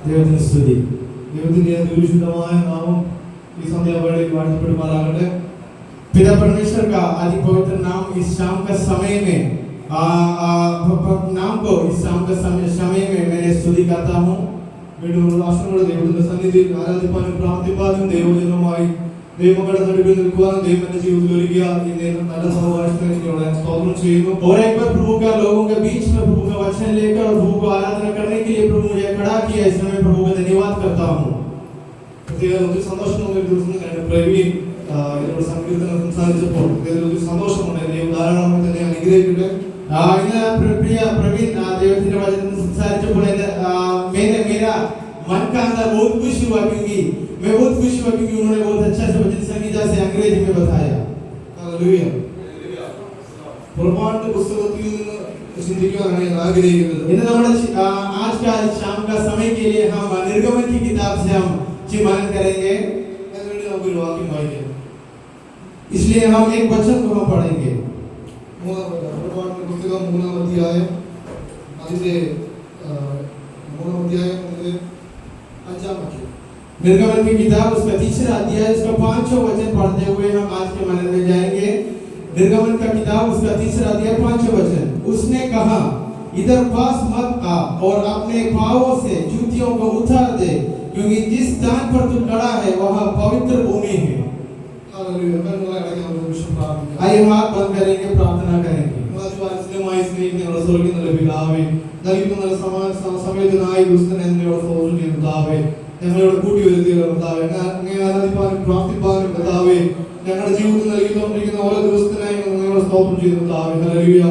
ദൈവത്തിന് സ്തുതി. ദൈവത്തിന്റെ അതിപരിശുദ്ധമായ നാമം ഈ സന്ധ്യാവേളയിൽ വാഴ്ത്തപ്പെടുമാറാകട്ടെ. पिता परमेश्वर का आदि पवित्र नाम इस शाम का समय में नाम को इस शाम का समय में मैं स्तुति करता हूँ. വീണ്ടും രാഷ്ട്രങ്ങളുടെ ദൈവത്തിന്റെ സന്നിധിയിൽ ആരാധിപ്പാനും പ്രാർത്ഥിപ്പാനും ദൈവജനവുമായി ദൈവമക്കളുടെ നടുവിൽ നിൽക്കുവാനും ദൈവം എന്റെ ജീവിതത്തിൽ ഒരുക്കിയ ഈ നേരം നല്ല സഹവാസത്തിനോട് സ്തോത്രം ചെയ്യുന്നു. और एक बार प्रभु का लोगों के बीच में प्रभु का वचन लेकर और प्रभु को आराधना करने के लिए प्रभु मुझे खड़ा किया. इस समय प्रभु का धन्यवाद करता हूँ. ഒത്തിരി സന്തോഷമുള്ള ഒരു ദിവസം പ്രവീൺ ഇതിനോട് സങ്കീർത്തനം സംസാരിച്ചപ്പോൾ ഒത്തിരി സന്തോഷമുണ്ട്. ദൈവം ധാരാളമായി തന്നെ അനുഗ്രഹിക്കട്ടെ. ഇന്ന് പ്രിയ പ്രവീൺ ദൈവത്തിന്റെ വചനത്തിൽ സംസാരിച്ചപ്പോൾ मेरा मन का अंदर बहुत खुश हुआ क्योंकि मैं बहुत खुश हुआ क्योंकि उन्होंने बहुत अच्छा से वचन संहिता से अंग्रेजी में बताया. हालेलुया. पुराण पुस्तकത്തിൽ നിന്ന് ചിന്തിക്കാനാണ് ഞാൻ ആഗ്രഹിക്കുന്നത്. ഇന്ന് നമ്മുടെ आज का शाम का समय के लिए हम निर्गमन की किताब से हम चिंतन करेंगे. അതിനുവേണ്ടി നമുക്ക് ഒരു വാക്യം വായിക്കാം. इसलिए हम एक वचन को हम पढ़ेंगे. पुराण पुस्तകം 3-ാം അധ്യായം അതിന്റെ 3-ാം അധ്യായം അതിന്റെ 5-ാം വാക്യം. निर्गमन की किताब उसका 3रा अध्याय उसका 5वां वचन पढ़ते हुए हम आज के मनन में जाएंगे. निर्गमन का किताब उसका 3रा अध्याय 5वां वचन. उसने कहा, इधर पास मत आ और अपने पांवों से जूतियों को उतार दे, क्योंकि जिस स्थान पर तू खड़ा है वह पवित्र भूमि है. हालेलुया. आइए हाथ बंद करेंगे, प्रार्थना करेंगे. വാത്സല്യമായി സ്നേഹിക്കുന്ന സ്വർഗ്ഗീയ പിതാവേ, നൽകുന്ന സമയത്തിനായി ദുഷ്ടനെന്നോട് സ്തോത്രം ചെയ്യുന്നു കർത്താവേ. ഞങ്ങളോട് കൂട്ടി വരുത്തിയ കർത്താവേ, അങ്ങേ ആരാധിപ്പാനും പ്രാർത്ഥിപ്പാനും കർത്താവേ ഞങ്ങളുടെ ജീവിതത്തിൽ നൽകിക്കൊണ്ടിരിക്കുന്ന ഓരോ ദിവസത്തിനായി ഞങ്ങളോട് സ്തോത്രം ചെയ്യുന്നു കർത്താവേ. ഹല്ലേലൂയ.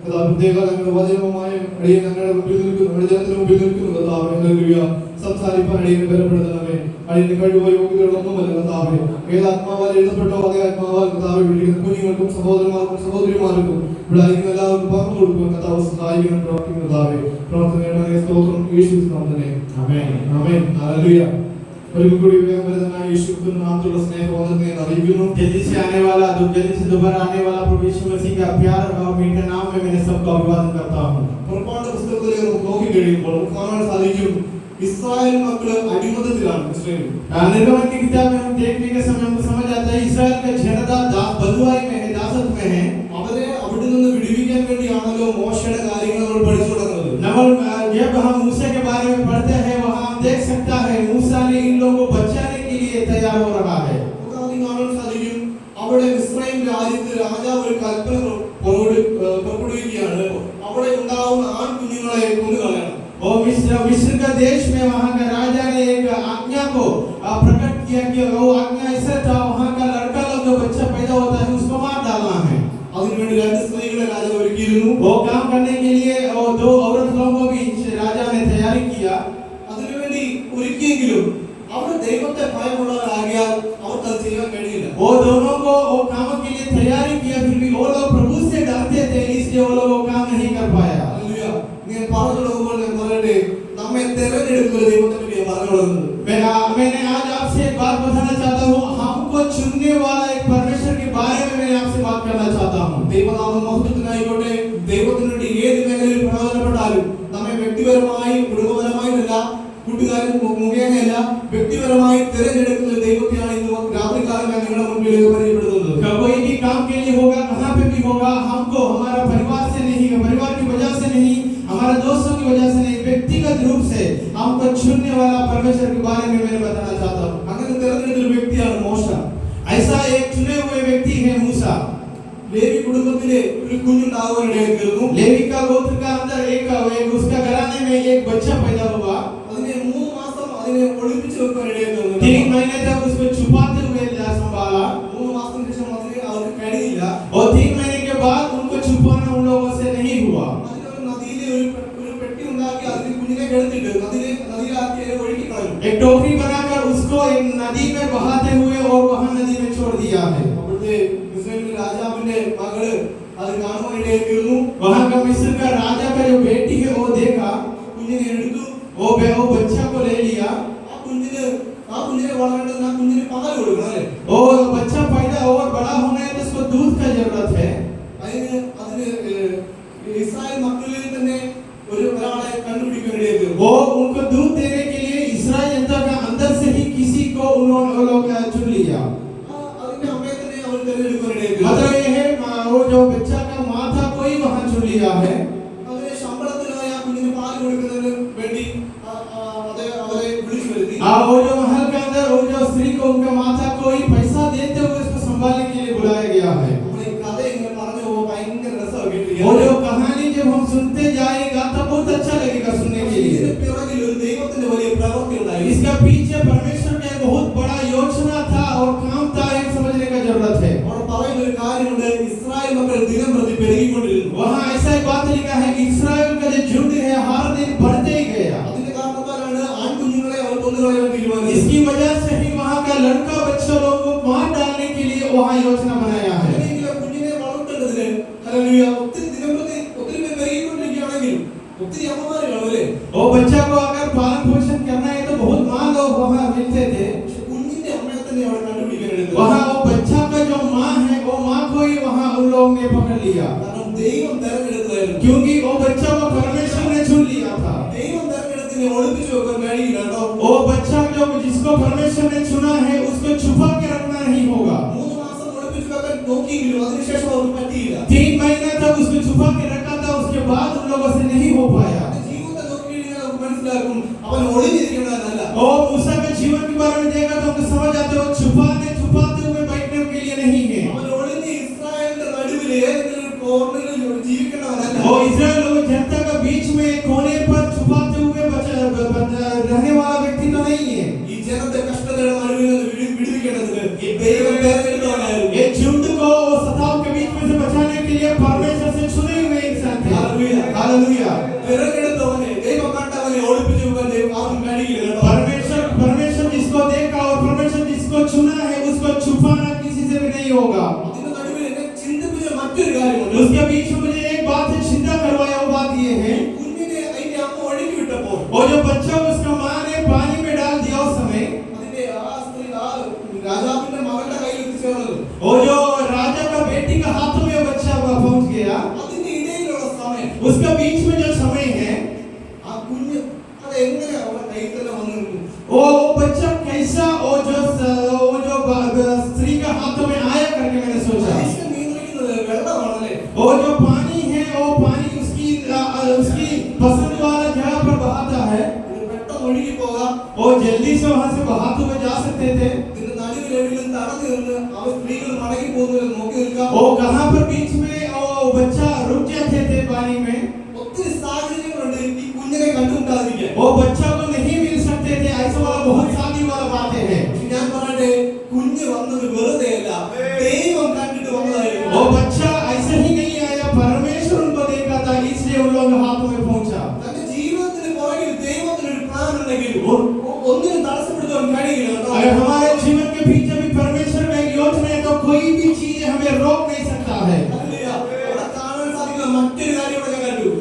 പ്രത്യേക ഞങ്ങളുടെ വചനവുമായി അടിയെ ഞങ്ങളുടെ മുമ്പിൽ നിൽക്കുന്നു, നമ്മുടെ ജനത്തിന് മുമ്പിൽ നിൽക്കുന്നു കർത്താവേ. ഹല്ലേലൂയ. സംസാരിപ്പാൻ അടിയെ ബലപ്പെടുത്തണമേ. അടിയുടെ കഴിവോ യോഗ്യതകളൊന്നുമല്ല കർത്താവേ. ഏതാത്മാവാൽ എഴുതപ്പെട്ടോ അതേ ആത്മാവാൽ കർത്താവേ വിളിക്കുന്ന കുഞ്ഞുങ്ങൾക്കും സഹോദരന്മാർക്കും സഹോദരിമാർക്കും ഇവിടെ ആയിരിക്കുന്ന എല്ലാവർക്കും പറഞ്ഞു കൊടുക്കും കർത്താവ് സഹായിക്കണം. പ്രാർത്ഥിക്കുന്നു കർത്താവേ. പ്രാർത്ഥനയുടെ സ്തോത്രം യേശുവിന്റെ നാമത്തിൽ. ആമേൻ. ആമേൻ. ഹല്ലേലൂയ. ഒരിക്കൽ കൂടി വേഗവരനായ യേശുവിന്റെ നാമത്തിലുള്ള സ്നേഹവന്ദനത്തെ അറിയിക്കുന്നു. जल्दी से आने वाला जल्दी से दोबारा आने वाला प्रभु यीशु मसीह का प्यार और मीठे नाम में मैं सबका अभिवादन करता हूं. പുറപ്പാട് പുസ്തകത്തിലെ നമുക്ക് നോക്കി കഴിയുമ്പോൾ കാണാൻ സാധിക്കും इस्राएल मक्कल अडिमतത്തിലാണ്. इस्राएल निर्गमन की किताब में हम देखने के समय हमको समझ आता है इस्राएल का जनता बंधुआई में है, दासत्व में है. അവരെ അവിടെ നിന്ന് വിടുവിക്കാൻ വേണ്ടിയാണല്ലോ മോശയുടെ കാര്യങ്ങൾ നമ്മൾ പഠിച്ചു തുടങ്ങുന്നത്. നമ്മൾ जब हम मूसा के बारे में पढ़ते हैं वहां हम देख सकता है मूसा ने इन लोगों को बचाने के लिए तैयार हो रहा है. കാണാൻ സാധിക്കും അവിടെ ഇസ്രായേൽ രാജ്യത്തെ രാജാവ് ഒരു കൽപ്പന പുറപ്പെടുവിക്കുകയാണ്. അവിടെ ഉണ്ടാവുന്ന ആൺകുഞ്ഞുങ്ങളെ കൊന്നുകളയണം. और मिस्र का देश में वहां का राजा ने एक आज्ञा को प्रकट किया कि वो आज्ञा ऐसा था वहां का लड़का लोग जो बच्चा पैदा होता है उसको मार डालना है. അതിനുവേണ്ടി രണ്ട് സ്ത്രീകളെ രാജാവ് ഒരുക്കിയിരുന്നു. वो काम करने के लिए और दो औरत लोगों को भी राजा ने तैयारी किया. അതിനുവേണ്ടി ഒരുക്കിയെങ്കിലും അവർ ദൈവത്തെ ഭയമുള്ളവരാകിയാൽ അവർക്ക് അത് ചെയ്യാൻ കഴിയില്ല. वो दोनों को वो काम के लिए तैयारी किया फिर भी वो लोग प्रभु से डरते थे इसलिए वो लोग वो काम नहीं कर पाया. हालेलुया. ഞാൻ പറഞ്ഞു തുടങ്ങുമ്പോൾ ഞാൻ പറയട്ടെ, നമ്മെ തിരഞ്ഞെടുക്കുന്ന ദൈവത്തെ പറ്റി പറഞ്ഞു തുടങ്ങുന്നത്. मैंने आज आपसे एक बात बताना चाहता हूँ. हमको चुनने वाला एक परमेश्वर के बारे में मैं आपसे बात करना चाहता हूँ. ദൈവനാമം മഹത്വത്തിനായിക്കോട്ടെ. ദൈവത്തിന് വേണ്ടി ഏത് മേഖലയിൽ പ്രയോജനപ്പെട്ടാലും നമ്മെ വ്യക്തിപരമായി കുടുംബപരമായിട്ടല്ല കൂട്ടുകാരൻ മുഖേനയല്ല വ്യക്തിപരമായി തിരഞ്ഞെടുക്കുന്ന ദൈവത്തെയാണ് ഇന്ന് രാത്രികാലം ഞാൻ നിങ്ങളുടെ മുമ്പിൽ പരിചയപ്പെടുത്തുന്നത്. कोई भी काम के लिए होगा, कहाँ पे भी होगा, हमको हमारा परिवार से नहीं, परिवार की वजह से नहीं, हमारे दोस्तों की वजह से नहीं, व्यक्तिगत रूप से हमको चुनने वाला परमेश्वर के बारे में मैं बताना चाहता हूँ. അങ്ങനെ തിരഞ്ഞെടുത്ത വ്യക്തിയാണ് മോശ. ऐसा एक चुने हुए व्यक्ति है मूसा. लेवी कुटुंबത്തിലെ ഒരു കുഞ്ഞുണ്ടാവുകയിടയായി തീർന്നു. लेवी का गोत्र का अंदर एक उसका घराने में एक बच्चा पैदा हुआ. അതിനെ 3 മാസം അതിനെ ഒളിപ്പിച്ചു വെക്കാനിടയായി തീർന്നു. 3 महीने तक उसको छुपाते हुए संभाला. 3 മാസത്തിന് ശേഷം അതിനെ അവർക്ക് കഴിയില്ല. और 3 महीने के बाद उनको छुपाना उन लोगों से नहीं हुआ. അതിനൊരു നദിയിലെ ഒരു പെട്ടി ഉണ്ടാക്കി അതിൽ കുഞ്ഞിനെ കിടത്തിട്ട് നദിയിലാക്കി ഒഴുക്കി കളഞ്ഞു. एक टोकरी बनाकर उसको एक नदी में बहाते हुए और वहां नदी में छोड़ दिया है. അവിടുത്തെ ഇസ്രായേൽ രാജാവിന്റെ മകള് അത് കാണുവാനിടയായി തീർന്നു. वहां का मिस्र का राजा का जो बेटी है वो देखा, കുഞ്ഞിനെ എടുത്തു. वो बच्चा को ले लिया. ആ കുഞ്ഞിനെ വളരേണ്ടത് ആ കുഞ്ഞിന് പാൽ കൊടുക്കണം അല്ലേ. ओ बच्चा पैदा और बड़ा होना है तो उसको दूध का जरूरत है. അതിന് इस्राएल मक्कलिൽ തന്നെ ഒരാളെ കണ്ടുപിടിക്കാൻ ഇടയായി. वो उनको दूध देने के लिए वो जो महल के अंदर वो जो स्त्री को उनके माता को ही पैसा देते हुए उसको संभालने के लिए बुलाया गया है। वो जो कहानी जब हम सुनते जाएगा तब बहुत अच्छा लगेगा सुनने के लिए। इसका पीछे परमेश्वर का बहुत बड़ा योजना था और काम था, ये समझने का जरूरत है। वहाँ ऐसा एक बात लिखा है कि इस्राएल का जो झुंड है हर दिन बढ़ते ही गया। इसकी वजह से ही वहाँ का लड़का बच्चों लोगों को मार डालने के लिए वहाँ योजना बनाया है। वो बच्चा को अगर पालन पोषण करना है तो बहुत माँ लोग वहाँ मिलते थे। वहाँ वो बच्चा का जो माँ है वो माँ को ही वहाँ उन लोगों ने पकड़ लिया, क्योंकि वो बच्चा को परमेश्वर ने चुन लिया था। वो बच्चा जो जिसको परमेश्वर ने चुना है उसको छुपा के रखना नहीं होगा। 3 महीने तक उसको छुपा के रखा था, उसके बाद उन लोगों से नहीं हो पाया। वो मूसा के जीवन के बारे में देखा तो हमको समझ आते हो छुपाते हुए बैठने के लिए नहीं है। वो इस्राएल लोग जनता के बीच में कोने पर छुपाते हुए रहने वाला व्यक्ति तो नहीं है। ये झुंड को सताव के बीच में से बचाने के लिए परमेश्वर से चुने हुए इंसान थे। हालेलुया। परमेश्वर जिसको देखा और परमेश्वर जिसको चुना है उसको छुपाना किसी से भी नहीं होगा। उसके बीच में मुझे एक बात से चिंता करवाया, वो बात ये है वो जो बच्चा उसका माँ ने पानी में डाल दिया उस समय, वो जो राजा का बेटी का हाथों में बच्चा पहुंच गया, उसका बीच में जो समय है वो बच्चा कैसा वो जो स्त्री का हाथों में आया करके मैंने सोचा। वो जो पानी है वो पानी उसकी पसंद वाला जगह पर बहाता है, वो जल्दी से वहां से बहाते हुए जा सकते थे। वो कहां पर बीच में वो बच्चा रुक जाते थे पानी में, वो बच्चा को नहीं मिल सकते थे। ऐसा वाला बहुत शादी वाला बातें हैं। वो बच्चा ऐसे ही नहीं आया, परमेश्वर उनको देखा था इसलिए उन लोगों के हाथों में पहुंचा। अगर हमारे जीवन के पीछे भी परमेश्वर का एक योजना है तो कोई भी चीज हमें रोक नहीं सकता है।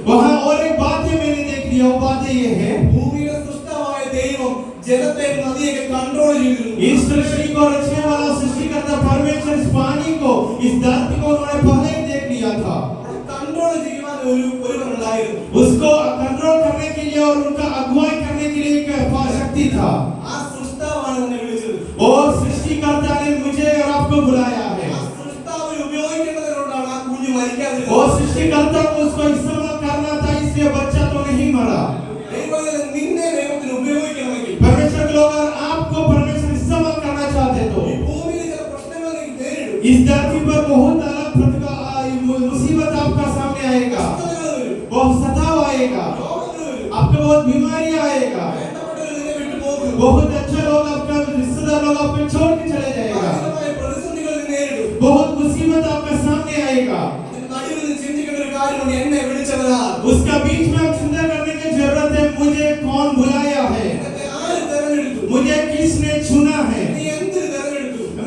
वहाँ और एक बात है मैंने देख लिया, वो बात ये है इस सृष्टि को रचने वाला सृष्टिकर्ता परमेश्वर इस पानी को इस धरती को उन्होंने पहले ही देख लिया था। उसको कंट्रोल करने के लिए और उनका अगुवाई करने के लिए एक शक्ति था। वो सृष्टिकर्ता ने मुझे और आपको बुलाया है। वो सृष्टिकर्ता को उसको इस्तेमाल करना था, इसलिए बच्चा तो नहीं मरा। परमेश्वर के लोग आपको परमेश्वर इस्तेमाल करना चाहते तो इस धरती पर बहुत अलग मुसीबत आपका सामने आएगा, बहुत सताव आएगा, आपको बहुत बीमारी आएगा, बहुत अच्छे लोग आपका रिश्तेदार लोग आपको छोड़ के चले जाएगा, बहुत मुसीबत आपका सामने आएगा। उसका बीच में आप चिंता करने की जरूरत है, मुझे कौन बुलाया है, मुझे किसने चुना है,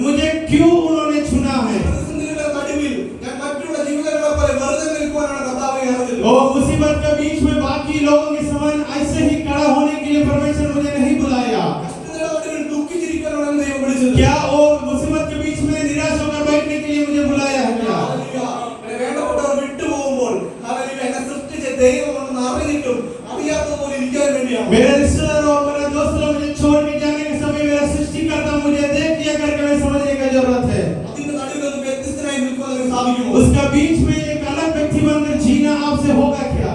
मुझे क्यों उन्होंने चुना है। वो मुसीबत के बीच में बाकी लोगों के समान ऐसे ही खड़ा होने के लिए परमेश्वर मुझे नहीं बुलाया। क्या वो मुसीबत के बीच में निराश होकर बैठने के लिए मुझे बुलाया है क्या? मेरे रिश्तेदारों और मेरे दोस्तों मुझे छोड़ के जाने के समय मेरा सृष्टिकर्ता मुझे देख लिया करके मैं समझने की जरूरत है। उसका बीच में एक अलग व्यक्ति बनकर जीना आपसे होगा क्या?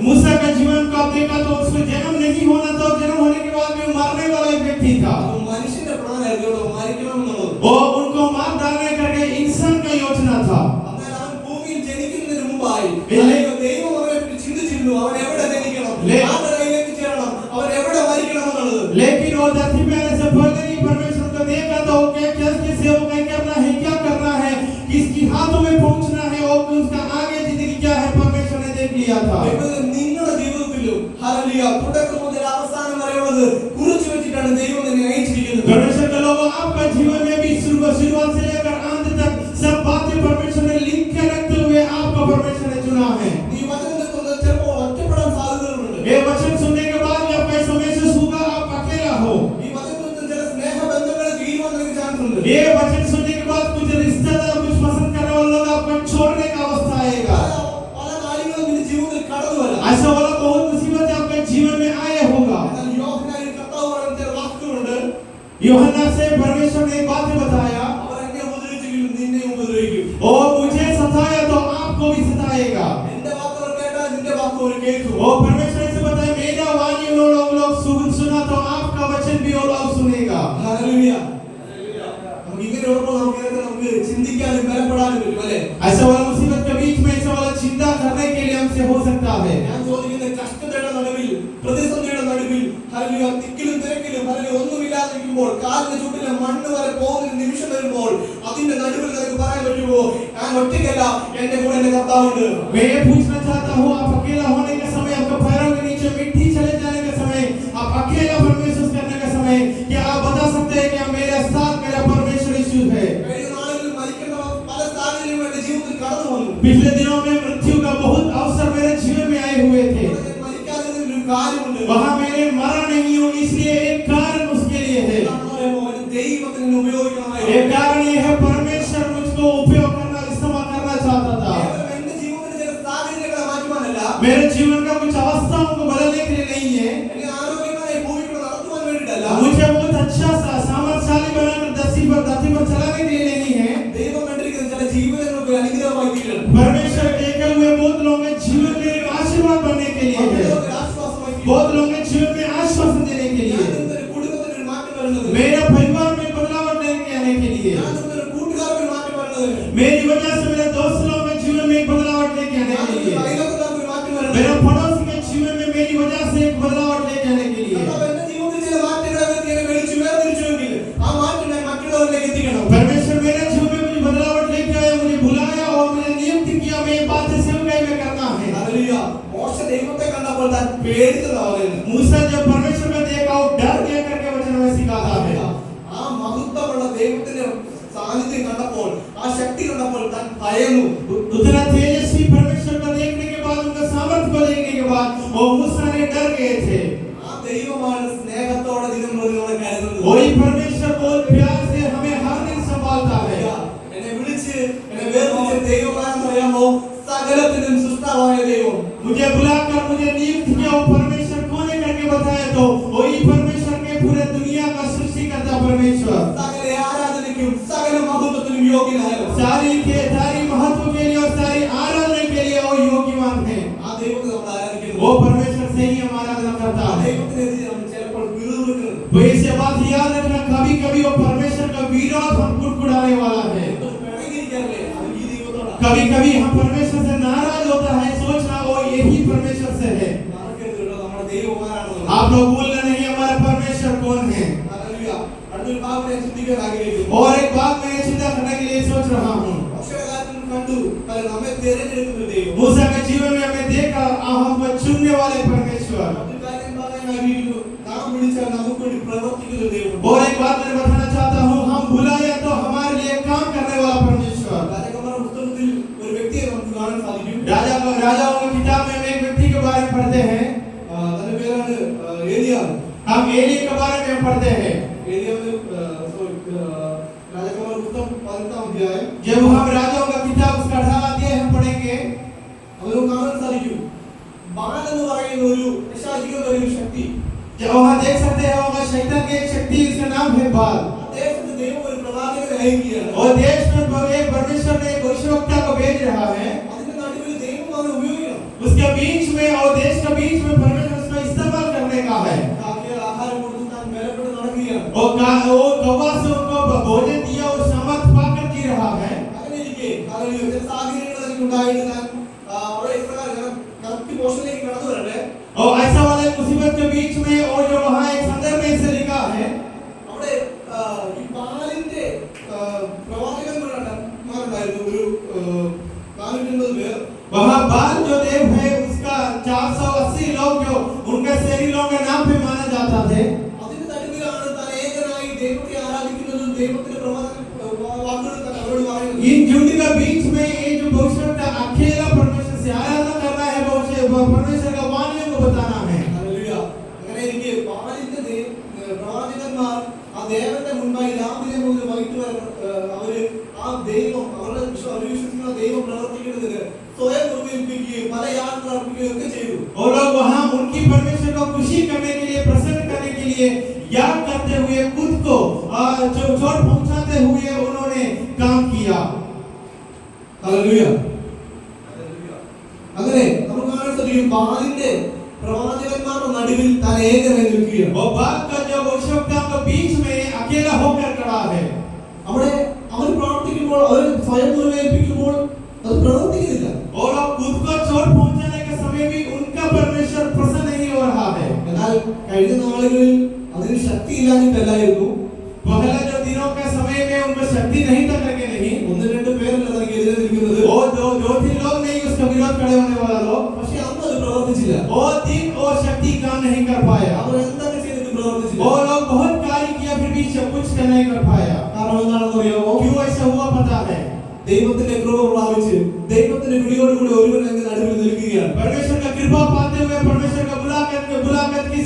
मूसा का जीवन को आप देखा तो उसको जन्म नहीं होना था, जन्म होने के बाद भी मरने वाला एक व्यक्ति था। മനുഷ്യന്റെ പ്ലാൻ ആയിരുന്നു മരിക്കണം എന്നുള്ളത്. वो उनको मार डालने करके इंसान का योजना था। എന്നാൽ അവൻ ഭൂമിയിൽ ജനിക്കുന്നതിന് മുമ്പായി ദൈവം അവനെ പറ്റി ചിന്തിച്ചിരുന്നു. അവൻ എവിടെ ജനിക്കണം, ആരുടെ കയ്യിലേക്ക് ചേരണം, അവൻ എവിടെ മരിക്കണം എന്നുള്ളത്. लेकिन वो धरती पे आने से पहले ही परमेश्वर को देखा था क्या सेवा करना है, क्या करना है, किसकी हाथों में पहुंचना है और उसका आगे जिंदगी क्या है परमेश्वर ने देख लिया था। നിങ്ങളുടെ ജീവിതത്തിലും ഹല്ലേലൂയ തുടക്കം മുതൽ അവസാനം വരെയുള്ളത് കുറിച്ചു വെച്ചിട്ടാണ് ദൈവം നിന്നെ അയച്ചിരിക്കുന്നത്. परमेश्वर के लोगों, आपका जीवन में भी शुरुआत से लेकर अंत तक सब बातें परमेश्वर ने लिख के रखते हुए आपको परमेश्वर ने चुना है। നീ വചനത്തെ ചിലപ്പോൾ ഒറ്റപ്പെടാൻ സാധ്യതകളുണ്ട്. ये वचन सुनने के बाद या पैसों में से होगा आप अकेला हो। ഈ വചനത്തിൽ ചില സ്നേഹബന്ധങ്ങൾ തീരുവാൻ ചാൻസ് ഉണ്ട്. ये वचन सुनने के बाद कुछ रिश्तेदार, कुछ पसंद करने वाले लोग आपको छोड़ने का अवस्था आएगा। പല കാര്യങ്ങളും നിന്റെ ജീവിതത്തിൽ കടന്നു വരാം. ऐसा वाला बहुत मुसीबत आपके जीवन में आए होगा। എന്നാൽ യോഹന്നാനിൽ കർത്താവ് പറയുന്ന ചില വാക്കുകളുണ്ട്. यूहन्ना से परमेश्वर ने बात बताया, അവർ എന്നെ ഉപദ്രവിച്ചെങ്കിലും നിന്നെ ഉപദ്രവിക്കും. और मुझे सताया तो आपको भी सताएगा। എന്റെ വാക്കുകൾ കേട്ടാൽ നിന്റെ വാക്കുകൾ കേൾക്കും. और परमेश्वर से बताया, मेरा वाणी लोग सुना तो आपका वचन भी वो लोग सुनेगा। ഹല്ലേലൂയ. നമുക്ക് ഇങ്ങനെ ഉള്ളപ്പോൾ നമുക്ക് ചിന്തിക്കാനും ബലപ്പെടാനും പറ്റും അല്ലേ? ऐसा वाला मुसीबत के बीच में ऐसा वाला चिंता करने के लिए हमसे हो सकता है। ഞാൻ ചോദിക്കുന്ന കഷ്ടതയുടെ നടുവിൽ, പ്രതിസന്ധിയുടെ നടുവിൽ, ഹല്ലേലൂയ തിക്കിലും തിരക്കിലും ഹല്ലേലൂയ ഒന്നുമില്ലാതെ ഇരിക്കുമ്പോൾ, കാലിന്റെ ചുട്ടിലെ മണ്ണ് വരെ പോകുന്ന നിമിഷം വരുമ്പോൾ, അതിന്റെ നടുവിൽ നിനക്ക് പറയാൻ പറ്റുമോ, ഞാൻ ഒറ്റയ്ക്കല്ല, എന്റെ കൂടെ എന്റെ കർത്താവുണ്ട്. मैं ये पूछना चाहता हूँ, आप अकेला होने के समय, आपके पैरों के नीचे मिट्टी चले जाने के समय, आप अकेला महसूस करने के समय, क्या आप बता सकते हैं कि मेरे साथ मेरा परमेश्वर यीशु है? കഴിഞ്ഞ നാളുകളിൽ മരിക്കുന്ന പല സാഹചര്യങ്ങളും എന്റെ ജീവിതത്തിൽ കടന്നു വന്നു. पिछले दिनों में मृत्यु का बहुत अवसर मेरे जीवन में आए हुए थे। മരിക്കാതിരുന്നതിന് ഒരു കാര്യമുണ്ട്. वहाँ मैंने मरा नहीं हूँ, इसलिए एक कारण उसके लिए है। ദൈവത്തിന് ഉപയോഗിക്കണമായിരുന്നു. एक कारण ये है, परमेश्वर मुझको उपयोग करना, इस्तेमाल करना चाहता था। എന്റെ ജീവിതത്തിൽ ചില സാഹചര്യങ്ങളെ മാറ്റുവാനല്ല, मेरे जीवन का कुछ अवस्थाओं को बदलने के लिए नहीं है, എന്നെ ആരോഗ്യമായി ഭൂമിയിൽ നടത്തുവാൻ വേണ്ടിയിട്ടല്ല. मुझे बहुत अच्छा सा सामर्थ्यशाली बनाकर धरती पर चलाने के लिए नहीं है। ദൈവം കണ്ടിരിക്കുന്ന ചില ജീവിതങ്ങൾക്ക് അനുഗ്രഹമായി തീരണം. परमेश्वर देखे हुए बहुत लोगों के जीवन में एक आशीर्वाद बनने के लिए है, ആശ്വാസമായി തീരണം. बहुत लोगों के जीवन में आश्वासन देने के लिए, ഞാനൊരു കുടുംബത്തിന് ഒരു മാറ്റം വരുന്നത്, मेरे परिवार में बदलाव लेके आने के लिए, ഞാനൊരു കൂട്ടുകാർക്ക് ഒരു മാറ്റം വരുന്നത്, मेरी वजह से मेरे दोस्त लोगों के जीवन में एक बदलाव लेके आने के लिए, അയൽവക്കക്കാർക്ക് ഒരു മാറ്റം വരുന്നത്, मेरे पड़ोसी के जीवन में मेरी वजह से एक बदलाव लेके आने के लिए। കർത്താവ് എന്റെ ജീവിതത്തിൽ ചില മാറ്റങ്ങളെ വരുത്തി എന്നെ വിളിച്ചു വേർതിരിച്ചുവെങ്കിൽ ആ മാറ്റം ഞാൻ മറ്റുള്ളവരിലേക്ക് എത്തിക്കണം. परमेश्वर मेरे जीवन में मुझे बदलाव लेके आया, मुझे बुलाया और मुझे नियुक्त किया, मैं ये बातें सेवकाई में करना है। ഹല്ലേലൂയ. മോശ ദൈവത്തെ കണ്ടപ്പോൾ താൻ പേടിച്ചതാ പറയുന്നത്. मूसा जब परमेश्वर ने देखा वो डर गया करके वचन में सिखाता है। ആ മഹത്വമുള്ള ദൈവത്തിന്റെ സാന്നിധ്യം കണ്ടപ്പോൾ, ആ ശക്തി കണ്ടപ്പോൾ താൻ ഭയന്നു. उतना तेजस्वी परमेश्वर को देखने के बाद, उनका सामर्थ्य को देखने के बाद वो मूसा ने डर गए थे। ആ ദൈവമാണ് സ്നേഹത്തോടെ ദിനം പ്രതികളെ കരുതുന്നത്. वही परमेश्वर बहुत प्यार से हमें हर दिन संभालता है। എന്നെ വിളിച്ച് എന്നെ വേർതിരിച്ച ദൈവമാണെന്ന് അറിയാമോ? സകലത്തിനും സൃഷ്ടാവായ ദൈവം. मुझे बुलाकर मुझे नियुक्त किया, वो परमेश्वर कौन है करके बताया तो वही परमेश्वर के पूरे दुनिया का सृष्टि करता परमेश्वर, സകല ആരാധനയ്ക്കും സകല മഹത്വത്തിനും യോഗ്യനായവൻ. सारी महत्व के लिए और सारी आराधना के लिए वो योग्यवान है। ആ ദൈവത്തെ നമ്മൾ ആരാധിക്കുന്നു. वो परमेश्वर से ही हम आराधना करता ആ है। ദൈവത്തിനെതിരെ നമ്മൾ ചിലപ്പോൾ വിറുവിറുക്കുന്നത്. तो इसे बात याद रखना, कभी कभी वो परमेश्वर का विरोध हम कुड़कुड़ाने वाला है। പിണങ്ങിയിരിക്കാറില്ലേ? അത് ഈ ദൈവത്തോടാണ്. कभी कभी हम परमेश्वर से नाराज होता है, सोचना वो यही परमेश्वर से है। നമുക്കെതിരെ നമ്മുടെ ദൈവമാരാണെന്ന്. आप लोग बोलना नहीं हमारा परमेश्वर कौन है। ഹല്ലേലൂയ. അടുത്തൊരു ഭാഗം ഞാൻ ചിന്തിക്കാൻ ആഗ്രഹിക്കുന്നു. और एक बात मैं चिंता करने के लिए सोच रहा हूँ। മോശയുടെ കാര്യത്തിൽ കണ്ടു, അത് നമ്മെ തിരഞ്ഞെടുക്കുന്ന ഒരു ദൈവം. मूसा के जीवन में हमें देखा, हमको चुनने वाले परमेश्वर। മറ്റൊരു കാര്യം പറയാൻ ആഗ്രഹിക്കുന്നു, നാം വിളിച്ചാൽ നമുക്ക് വേണ്ടി പ്രവർത്തിക്കുന്ന ഒരു ദൈവം. और एक बात मैं बताना चाहता हूँ, हम बुलाया तो हमारे लिए काम करने वाला परमेश्वर। രാജകുമാര പുസ്തകത്തിൽ ഒരു വ്യക്തിയെ നമുക്ക് കാണാൻ സാധിക്കും. राजाओं की किताब में हम एक व्यक्ति के बारे में पढ़ते हैं, തന്റെ പേരാണ് ഏലിയാ. हम एली के बारे में पढ़ते हैं। രാജകുമാര പുസ്തകം 18 അധ്യായം. जब हम राजाओं का किताब उसका 18 अध्याय हम पढ़ेंगे, അവർക്ക് കാണാൻ സാധിക്കും ബാൽ എന്ന് പറയുന്ന ഒരു പിശാചികളുടെ ഒരു ശക്തി. जब वहाँ देख सकते हैं वहाँ शैतान की एक शक्ति, इसका नाम है बाल। ദേശത്ത് ദൈവം ഒരു പ്രവാചകനെ അയക്കുകയാണ്. और देश में एक परमेश्वर ने एक भविष्यवक्ता को भेज रहा है। അതിന്റെ നടുവിൽ ദൈവം അവനെ ഉപയോഗിക്കണം. उसके बीच में और देश के बीच में परमेश्वर वो गवाह से उनको भोजन दिया और सामर्थ पाकर जी रहा है। അങ്ങനെ ഇരിക്കെ ഹല്ലേലൂയ ചില സാഹചര്യങ്ങൾ എനിക്ക് ഉണ്ടായിട്ട് ഞാൻ അവിടെ ഇപ്രകാരം കറക്റ്റ് പോർഷനിലേക്ക് കടന്നു വരട്ടെ. और ऐसा वाले मुसीबत के बीच में और जो वहाँ एक संदर्भ में से लिखा है അവിടെ ഈ ബാലിന്റെ പ്രവാചകന്മാരുണ്ടായിരുന്നു ഒരു 480 പേർ. वहाँ बाल जो देव है उसका 480 लोग जो उनके शहरी लोगों के नाम पे माना जाता थे। അതിന്റെ നടുവിലാണ് താൻ ഏകനായി ദൈവത്തെ ആരാധിക്കുന്നതും ദൈവത്തിന്റെ വാക്കുകൾ താൻ അവരോട് പറയുന്നത്. इन झुंड के बीच में ये जो भविष्यवक्ता अकेला परमेश्वर से आराधना करना है, परमेश्वर का वाणियों को बताना है। ഹല്ലേലൂയ. അങ്ങനെ എനിക്ക് ബാലിന്റെ പ്രവാചകന്മാർ ആ ദേവന്റെ മുൻപായി രാവിലെ മുതൽ വൈകിട്ട് വരെ അവര് ആ ദൈവം അവരുടെ വിശ്വസിക്കുന്ന ദൈവം പ്രവർത്തിക്കുന്നതിന് സ്വയം ഉപയോഗിക്കുകയും പല യാത്ര അർപ്പിക്കുകയും ഒക്കെ ചെയ്തു. और लोग वहाँ उनकी परमेश्वर को खुशी करने के लिए, प्रसन्न करने के लिए याद करते हुए खुद को चोट पहुंचाते हुए उन्होंने काम किया। ഹല്ലേലൂയ. അങ്ങനെ നമുക്ക് കാണാൻ സാധിക്കും ബാലിന്റെ പ്രവാചകന്മാരുടെ നടുവിൽ താൻ ഏകനായി നിൽക്കുകയാണ്. और बाल का जो भविष्यवक्ता के बीच में अकेला होकर खड़ा है। അവിടെ അവർ പ്രാർത്ഥിക്കുമ്പോൾ അവർ സ്വയം മുറിവേൽപ്പിക്കുമ്പോൾ അത് പ്രവർത്തിക്കുന്നില്ല. और अब खुद को चोट पहुंचाने के समय भी उनका परमेश्वर प्रसन्न नहीं हो रहा है। എന്നാൽ കഴിഞ്ഞ നാളുകളിൽ അതിന് ശക്തി ഇല്ലാഞ്ഞിട്ടല്ലായിരുന്നു. पहले जो दिनों के समय में उनको शक्ति नहीं था करके नहीं, ഒന്ന് രണ്ട് പേരല്ല തനിക്ക് എതിരെ നിൽക്കുന്നത്. वो दो तीन लोग नहीं उसका विरोध खड़े होने वाला लोग, പക്ഷെ അന്ന് അത് പ്രവർത്തിച്ചില്ല. वो दिन वो शक्ति काम नहीं कर पाया। അവർ എന്തൊക്കെ ചെയ്തിട്ട് പ്രവർത്തിച്ചില്ല. वो लोग बहुत कार्य किया फिर भी सब कुछ नहीं कर पाया। കാരണം എന്താണെന്ന് അറിയാമോ? क्यों ऐसा हुआ पता है? ദൈവത്തിന്റെ കൃപ പ്രാപിച്ച് ദൈവത്തിന്റെ വിളിയോടുകൂടി ഒരുവൻ അങ്ങ് നടുവിൽ നിൽക്കുകയാണ്. परमेश्वर का कृपा पाते हुए परमेश्वर का बुलाहट के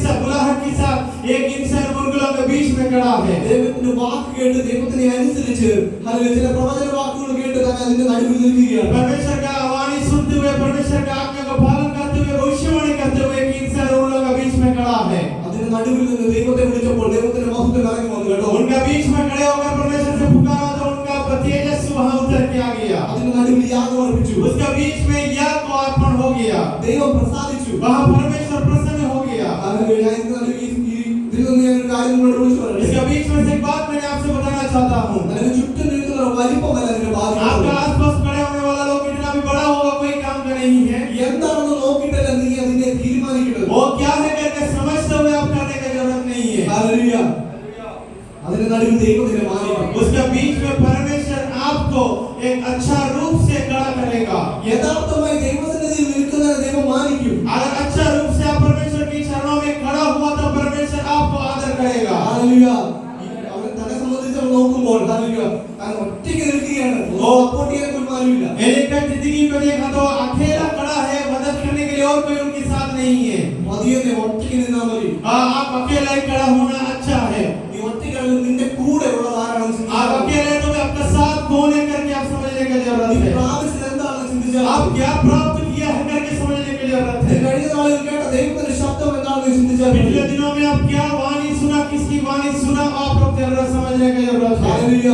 साथ एक इंसान उन लोगों के बीच में खड़ा है। ദൈവത്തിന്റെ വാക്ക് കേട്ട് ദൈവത്തിനെ അനുസരിച്ച് ഹല്ലേലൂയ ചില പ്രവചന വാക്കുകൾ കേട്ട് താൻ അതിന്റെ നടുവിൽ നിൽക്കുകയാണ്. परमेश्वर का वाणी सुनते हुए, परमेश्वर का आज्ञा का पालन करते हुए, भविष्यवाणी करते हुए एक इंसान उन लोगों के बीच में खड़ा है। അതിന്റെ നടുവിൽ നിന്ന് ദൈവത്തെ വിളിച്ചപ്പോൾ ദൈവത്തിന്റെ മഹത്വം ഇറങ്ങി വന്നു കേട്ടോ. उनका बीच में खड़े होकर परमेश्वर से पुकारा तो उनका तेजस वहां उतर के आ गया। അതിന്റെ നടുവിൽ യാഗം അർപ്പിച്ചു. उसका बीच में याग को अर्पण हो गया। ദൈവം പ്രസാദിച്ചു. वहां परमेश्वर प्रसन्न हो गया। ഹല്ലേലൂയ. ഞാൻ ഇതിന്റെ നടുവിൽ ഇതിൽ നിന്ന് ഞാൻ ഒരു കാര്യം നിങ്ങളോട് വിളിച്ചു പറയട്ടെ. इसका बीच में से एक बात मैंने आपसे बताना चाहता हूं। അതിന് ചുറ്റും നിൽക്കുന്ന വലിപ്പമല്ല അതിന്റെ आपका ബാധ്യത. आसपास खड़े होने वाला लोग इतना भी बड़ा होगा कोई काम का नहीं है। എന്താണെന്ന് നോക്കിയിട്ടല്ല നീ അതിനെ തീരുമാനിക്കുന്നത്. वो क्या है करके समझते हुए आप करने की जरूरत नहीं है। ഹല്ലേലൂയ. അതിന്റെ നടുവിൽ ദൈവം നിന്നെ മാനിക്കും. उसके बीच में परमेश्वर आपको एक अच्छा रूप से खड़ा करेगा। യഥാർത്ഥമായി ദൈവസന്നിധിയിൽ നിൽക്കുന്ന ദൈവം മാനിക്കും. अगर अच्छा रूप से आप परमेश्वर के चरणों में खड़ा हुआ तो परमेश्वर आपको आदर करेगा। ഹല്ലേലൂയ. അവൻ തന്നെ സംബന്ധിച്ച് നോക്കുമ്പോൾ ഹല്ലേലൂയ താൻ ഒറ്റയ്ക്ക് നിൽക്കുകയാണ്. സപ്പോർട്ട് ചെയ്യാൻ കുഞ്ഞാരുമില്ല. एक जिंदगी को देखा तो अकेला खड़ा है, मदद करने के लिए और कोई उनके साथ नहीं है। മതിയെന്നെ ഒറ്റയ്ക്ക് നിന്നാൽ മതി. आप अकेला ही खड़ा होना अच्छा है। നീ ഒറ്റയ്ക്കാണെങ്കിൽ നിന്റെ കൂടെ ഉള്ളത് ആരാണെന്ന് आप ചിന്തിച്ചാൽ अकेले तो आपका साथ कौन है करके आप समझने की जरूरत നീ है। പ്രാപിച്ചത് എന്താണെന്ന് ചിന്തിച്ചാൽ आप क्या प्राप्त किया है करके समझने की जरूरत നീ है। കഴിഞ്ഞ നാളിൽ കേട്ട ദൈവത്തിന്റെ ശബ്ദം എന്താണെന്ന് ചിന്തിച്ചാൽ पिछले दिनों में आप क्या वाणी सुना, किसकी वाणी सुना, आप लोग जरूर समझने की जरूरत है। ഹല്ലേലൂയ.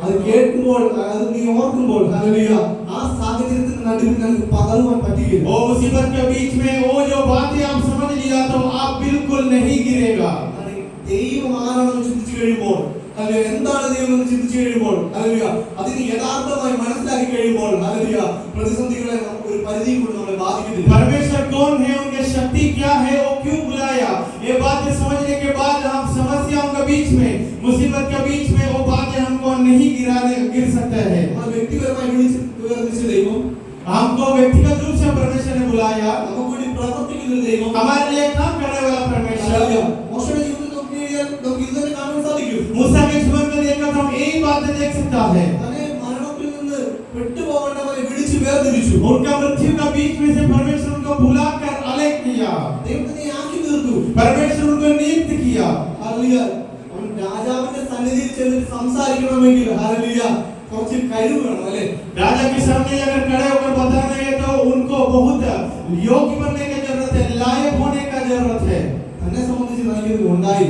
അത് കേൾക്കുമ്പോൾ അത് നീ ഓർക്കുമ്പോൾ ഹല്ലേലൂയ ആ സാഹചര്യത്തിന്റെ നടുവിൽ നിനക്ക് പതറുവാൻ പറ്റുകയില്ല. वो मुसीबत के बीच में वो जो बातें आप समझ लिया तो आप बिल्कुल नहीं गिरेगा। ദൈവം ആരാണെന്ന് ചിന്തിച്ചു കഴിയുമ്പോൾ ഹല്ലേലൂയ എന്താണ് ദൈവം എന്ന് ചിന്തിച്ചു കഴിയുമ്പോൾ ഹല്ലേലൂയ അതിന് യഥാർത്ഥമായി മനസ്സിലാക്കി കഴിയുമ്പോൾ ഹല്ലേലൂയ പ്രതിസന്ധികളെ നമുക്ക് ഒരു പരിധി കൊണ്ട് നമ്മളെ ബാധിക്കുന്നില്ല. परमेश्वर कौन है, उनकी शक्ति क्या है, वो क्यों बुलाया, ये बातें समझने के बाद हम समस्याओं के बीच में, मुसीबत के बीच में वो बातें हमको नहीं गिर सकते हैं। നമ്മൾ വ്യക്തിപരമായി വിളിച്ച ദൈവം हमको व्यक्तिगत रूप से परमेश्वर ने बुलाया, നമുക്ക് വേണ്ടി പ്രവർത്തിക്കുന്ന ദൈവം हमारे लिए काम करने वाला परमेश्वर। ഹല്ലേലൂയ. മോശയുടെ ജീവിതത്തിൽ നോക്കിയാൽ നമുക്ക് ഇത് തന്നെ കാണാൻ സാധിക്കും. मूसा के जीवन में देखकर हम यही बातें देख सकता है। തന്നെ മരണത്തിൽ നിന്ന് പെട്ടുപോകേണ്ടവരെ വിളിച്ച് വേർതിരിച്ചു. उनका मृत्यु का बीच में से परमेश्वर उनको बुलाकर अलग किया, ദൈവത്തിനെ ആക്കി തീർത്തു. परमेश्वर उनको नियुक्त किया। ഹല്ലേലൂയ. അവൻ രാജാവിന്റെ സന്നിധിയിൽ ചെന്ന് സംസാരിക്കണമെങ്കിൽ ഹല്ലേലൂയ കുറച്ച് കഴിവ് വേണം അല്ലേ? राजा के सामने अगर खड़े होकर बताना है तो उनको बहुत योग्य बनने की जरूरत है, लायक होने का जरूरत है। തന്നെ സംബന്ധിച്ച് നൽകിയത് ഉണ്ടായി.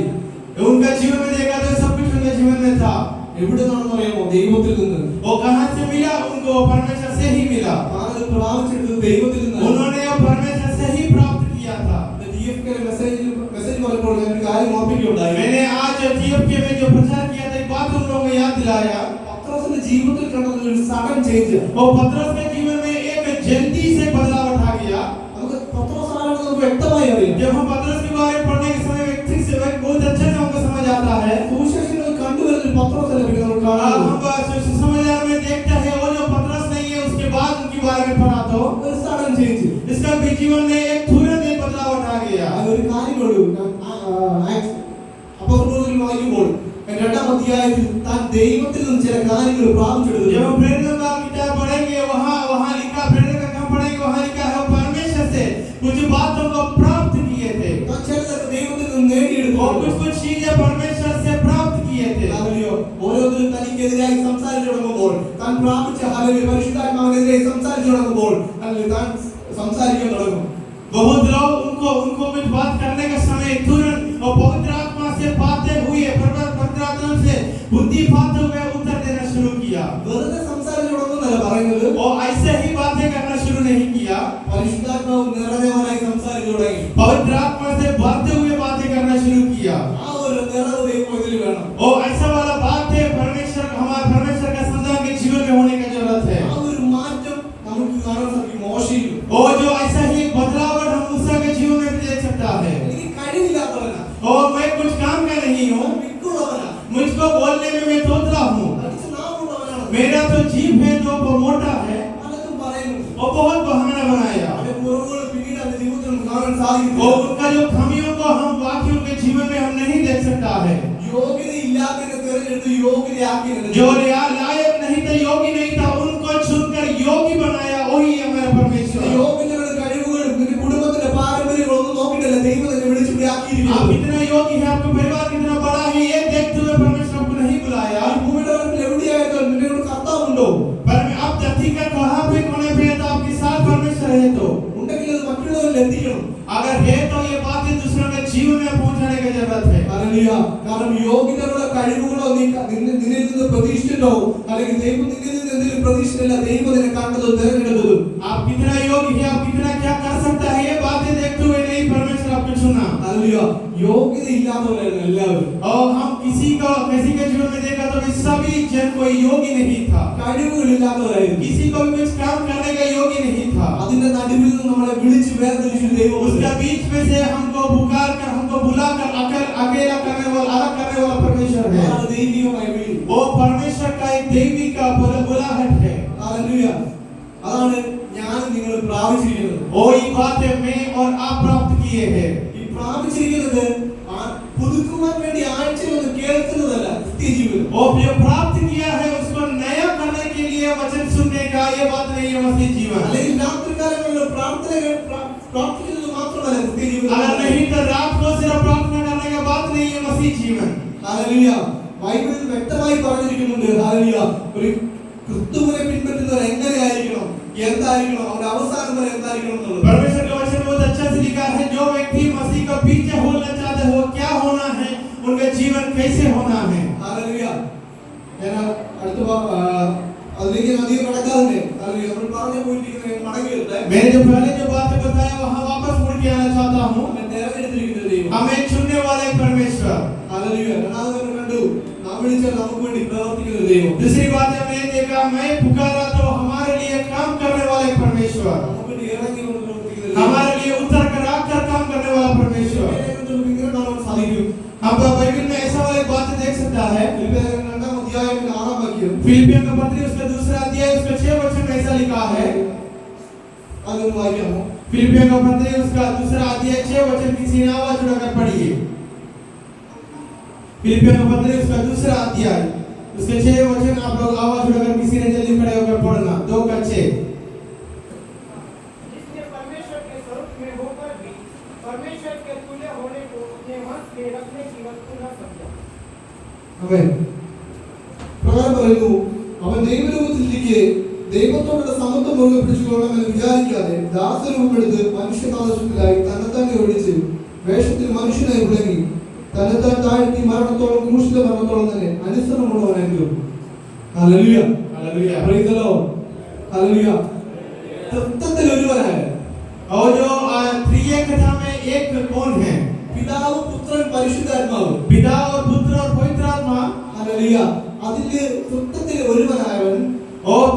उनका जीवन में देखा तो सब कुछ उनके जीवन में था। എവിടെ നിന്നാണെന്ന് അറിയാമോ? ദൈവത്തിൽ നിന്ന്. वो कहां से मिला? उनको परमेश्वर से ही मिला। താനത് പ്രാപിച്ചെടുത്തത് ദൈവത്തിൽ നിന്ന്. उन्होंने वो परमेश्वर से ही प्राप्त किया था। ജിഎഫ്കെ മെസ്സേജ് പറഞ്ഞപ്പോൾ ഞാൻ ഒരു കാര്യം ഓർമ്മിക്കുകയുണ്ടായി. मैंने आज दिलाया। പത്രോസിന്റെ ജീവിതത്തിൽ കണ്ടത് ഒരു സഡൻ ചേഞ്ച്. और पतरस के जीवन में एक जल्दी से बदलाव आ गया। നമുക്ക് പത്രോസ് ആരാണെന്ന് നമുക്ക് വ്യക്തമായി അറിയാം. जब हम पतरस के बारे में पढ़ने के समय व्यक्ति से बहुत अच्छे से हमको समझ आता है। സുവിശേഷങ്ങളിൽ കണ്ടുവരുന്ന പത്രോസ് അല്ല പിന്നെ നമ്മൾ കാണാം. हम समाचार में देखते हैं वो जो पतरस नहीं है उसके बाद उनके बारे में पढ़ा तो ഒരു സഡൻ ചേഞ്ച്. इसका भी जीवन में एक तुरंत एक बदलाव आ गया। ഒരു കാര്യമുള്ളൂ. അപ്പോസ്തലന്മാരിൽ വായിക്കുമ്പോൾ രണ്ടാം അധ്യായത്തിൽ താൻ ദൈവത്തിൽ നിന്ന് ചില കാര്യങ്ങൾ പ്രാപിച്ചെടുത്തു. जब हम प्रेरितों का किताब पढ़ेंगे वहाँ लिखा, प्रेरितों का काम पढ़ेंगे वहाँ लिखा है परमेश्वर से कुछ बातों को प्राप्त किए थे। താൻ ചിലതൊക്കെ ദൈവത്തിൽ നിന്ന് നേടിയെടുത്തു. और कुछ चीजें परमेश्वर से प्राप्त किए थे। ഓരോരുത്തരും തനിക്കെതിരായി സംസാരിച്ചു തുടങ്ങുമ്പോൾ താൻ പ്രാപിച്ച പരിശുദ്ധാത്മാവിനെതിരായി സംസാരിച്ചു തുടങ്ങുമ്പോൾ അല്ലെങ്കിൽ താൻ സംസാരിക്കാൻ തുടങ്ങും. बहुत लोग उनको कुछ बात करने का समय तुरंत और पवित्र आत्मा से बातें हुई, पवित्र आत्मा से बुद्धि बातें हुए उत्तर देना शुरू किया। വെറുതെ സംസാരിച്ചു തുടങ്ങുന്നല്ല പറയുന്നത്. और ऐसे ही बातें करना शुरू नहीं किया, പരിശുദ്ധാത്മാവ് നിറഞ്ഞവനായി സംസാരിച്ചു തുടങ്ങി. पवित्र आत्मा से बढ़ते हुए बातें करना शुरू किया। ആ ഒരു നിറവ് ദൈവം ഇതിൽ വേണം. और ऐसा वाला बात है हमारे परमेश्वर का संतान के जीवन में होने की जरूरत है। ആ ഒരു മാറ്റം നമുക്ക് കാണാൻ സാധിക്കും മോശയിൽ. और जो ऐसा ही बदलाव हम मूसा के जीवन में भी देख सकता है। എനിക്ക് കഴിവില്ലാത്തവനാ. और मैं कुछ काम का नहीं हूँ, വിക്കുള്ളവനാ. मुझको बोलने में मैं तोतला हूँ, അടിച്ച് നാവുള്ളവനാണ്. मेरा तो जीभ है जो मोटा है പലതും പറയുന്നു. और बहुत बहाना बनाया। അവന്റെ കുറവുകൾ പിന്നീട് അവന്റെ ജീവിതത്തിൽ നമുക്ക് കാണാൻ സാധിക്കും. और उनका जो खामियों को हम वाकई उनके जीवन में हम नहीं देख सकता है। യോഗ്യതയില്ലാത്തതിനെ തിരഞ്ഞെടുത്ത് യോഗ്യതയാക്കിയത്. जो लायक नहीं था, योग्य नहीं था, उनको चुनकर योग्य बनाया, वही हमारा परमेश्वर। യോഗ്യതയുടെ കഴിവുകളും നിന്റെ കുടുംബത്തിന്റെ പാരമ്പര്യങ്ങളൊന്നും നോക്കിയിട്ടല്ല ദൈവം നിന്നെ വിളിച്ച് ഇവിടെ आप ആക്കിയിരിക്കുന്നത്. कितना योग्य है, आपका परिवार कितना बड़ा है, ये देखते हुए परमेश्वर आपको नहीं बुलाया। ഭൂമിയുടെ വരത്തിൽ എവിടെയായിരുന്നോ നിന്നോട് കർത്താവുണ്ടോ? पर आप धरती का कहाँ पे कोने पे है तो आपके साथ परमेश्वर है। तो ഉണ്ടെങ്കിൽ അത് മറ്റുള്ളവരിൽ എത്തിക്കണം. अगर है तो ये बातें दूसरों के जीवन में पहुंचाने की जरूरत है। ഹല്ലേലൂയ. കാരണം യോഗ്യതയുള്ള കഴിവുകളോ നിന്നിൽ നിന്ന് പ്രതീക്ഷിച്ചിട്ടോ അല്ലെങ്കിൽ ദൈവം നിന്നിൽ നിന്ന് എന്തെങ്കിലും പ്രതീക്ഷിച്ചില്ല. ദൈവം നിന്നെ കണ്ടതും തിരഞ്ഞെടുത്തതും. आप कितना योग्य है, आप कितना क्या कर सकता है, ये बातें देखते हुए नहीं परमेश्वर आपको चुना। ഹല്ലേലൂയ. യോഗ്യതയില്ലാത്തവരായിരുന്നു എല്ലാവരും. और हम किसी के जीवन में देखा तो सभी जन कोई योग्य नहीं था, കഴിവുകളില്ലാത്തവരായിരുന്നു. किसी को भी कुछ काम करने का योग्य नहीं था। അതിന്റെ നടുവിൽ നിന്ന് നമ്മളെ വിളിച്ച് വേർതിരിച്ചു ദൈവം. उसका बीच में से हमको पुकार कर, हमको बुलाकर अकेला करने वाला, अलग करने वाला परमेश्वर है। അതാണ് ദൈവികമായ വിളി. वो परमेश्वर का एक दैवी का बुलाहट है। ഹല്ലേലൂയ. അതാണ് ഞാൻ നിങ്ങൾ പ്രാപിച്ചിരിക്കുന്നത്. वो ये बात है मैं और आप प्राप्त किए हैं। ഈ പ്രാപിച്ചിരിക്കുന്നത് പുതുക്കുവാൻ വേണ്ടി ആഴ്ചയിൽ കേൾക്കുന്നതല്ല, നിത്യജീവിതം. वो जो प्राप्त किया है उसको नया करने के लिए वचन सुनने का ये बात नहीं है मसीह जीवन। അല്ലെങ്കിൽ രാത്രികാലങ്ങളിൽ പ്രാർത്ഥിക്കുന്നത് മാത്രമല്ല നിത്യജീവിതം. अगर नहीं तो रात को सिर्फ प्रार्थना करने का बात नहीं है मसीह जीवन। ഹല്ലേലൂയ. ബൈബിളിൽ വ്യക്തമായി പറഞ്ഞിരിക്കുന്നുണ്ട്. ഹല്ലേലൂയ. ഒരു ക്രിസ്തുവിനെ പിൻപറ്റുന്നവർ എങ്ങനെയായിരിക്കണം, എന്തായിരിക്കണം, അവരുടെ അവസാനം വരെ എന്തായിരിക്കണം എന്നുള്ളത് परमेश्वर का वचन बहुत अच्छा से लिखा है। जो व्यक्ति मसीह का पीछे होना चाहते हो क्या होना है, उनका जीवन कैसे होना है। ഹല്ലേലൂയ. ഞാൻ അടുത്ത അതിലേക്ക് അധികം കടക്കാതെ നമ്മൾ പറഞ്ഞു പോയിരിക്കുന്നത് മടങ്ങി വരട്ടെ. मैंने जो पहले जो बात बताया वहां वापस मुड़ के आना चाहता हूं। നമ്മെ തിരഞ്ഞെടുത്തിരിക്കുന്ന ദൈവം, हमें चुनने वाला एक परमेश्वर। ഹല്ലേലൂയ. രണ്ടാമത് നമ്മൾ കണ്ടു, നാം വിളിച്ചാൽ നമുക്ക് വേണ്ടി പ്രവർത്തിക്കുന്ന ദൈവം. दूसरी बात हमने देखा, मैं पुकारा तो हमारे लिए काम करने वाला एक परमेश्वर, നമുക്ക് വേണ്ടി ഇറങ്ങി വന്ന് പ്രവർത്തിക്കുന്ന ദൈവം. हमारे लिए उतर कर आकर काम करने वाला परमेश्वर। ഇങ്ങനെ കാണാൻ സാധിക്കും. हम बाइबल में ऐसा वाली बात देख सकता है। രണ്ടാം അധ്യായത്തിൽ 6 വാക്യം. फिलिपियों का पत्री उसका दूसरा अध्याय उसका 6 वचन में ऐसा लिखा है। അതൊന്ന് വായിക്കാമോ? फिलिपियों का पत्री उसका दूसरा अध्याय 6 वचन किसी ने आवाज उठाकर पढ़िए। फिलिपियों का पत्री उसका दूसरा अध्याय उसके 6 वचन आप लोग आवाज उठाकर किसी ने जल्दी खड़े होकर पढ़ना। 2 का 6। जिसने परमेश्वर के स्वरूप में होकर भी परमेश्वर के तुल्य होने को अपने वश में रखने की वस्तु न समझा। ആമേൻ. പ്രകാരം പറയുന്നു, അവൻ ദൈവരൂപത്തിലിരിക്കെ ദൈവത്തോടുള്ള സമത്വം മുറുകെ പിടിച്ചുകൊള്ളണമെന്ന് വിചാരിക്കാതെ ദാസരൂപമെടുത്ത് മനുഷ്യനാദർശത്തിലായി തന്നെത്താനെ ഒഴിച്ച് വേഷത്തിൽ മനുഷ്യനായി വിളങ്ങി തന്നെത്താൻ താഴ്ത്തി മരണത്തോളം ക്രൂശിത മരണത്തോളം തന്നെ അനുസരണമുള്ളവനായിരുന്നു. Hallelujah. Hallelujah. Praise the Lord. Hallelujah. തത്വത്തിൽ ഒരുവനായ और जो त्रिएकता में एक कौन है? പിതാവ്, പുത്രൻ, പരിശുദ്ധാത്മാവ്. पिता और पुत्र और पवित्र आत्मा। ഹല്ലേലൂയ. അതിന്റെ തൃത്വത്തിൽ ഒരുവനായവൻ और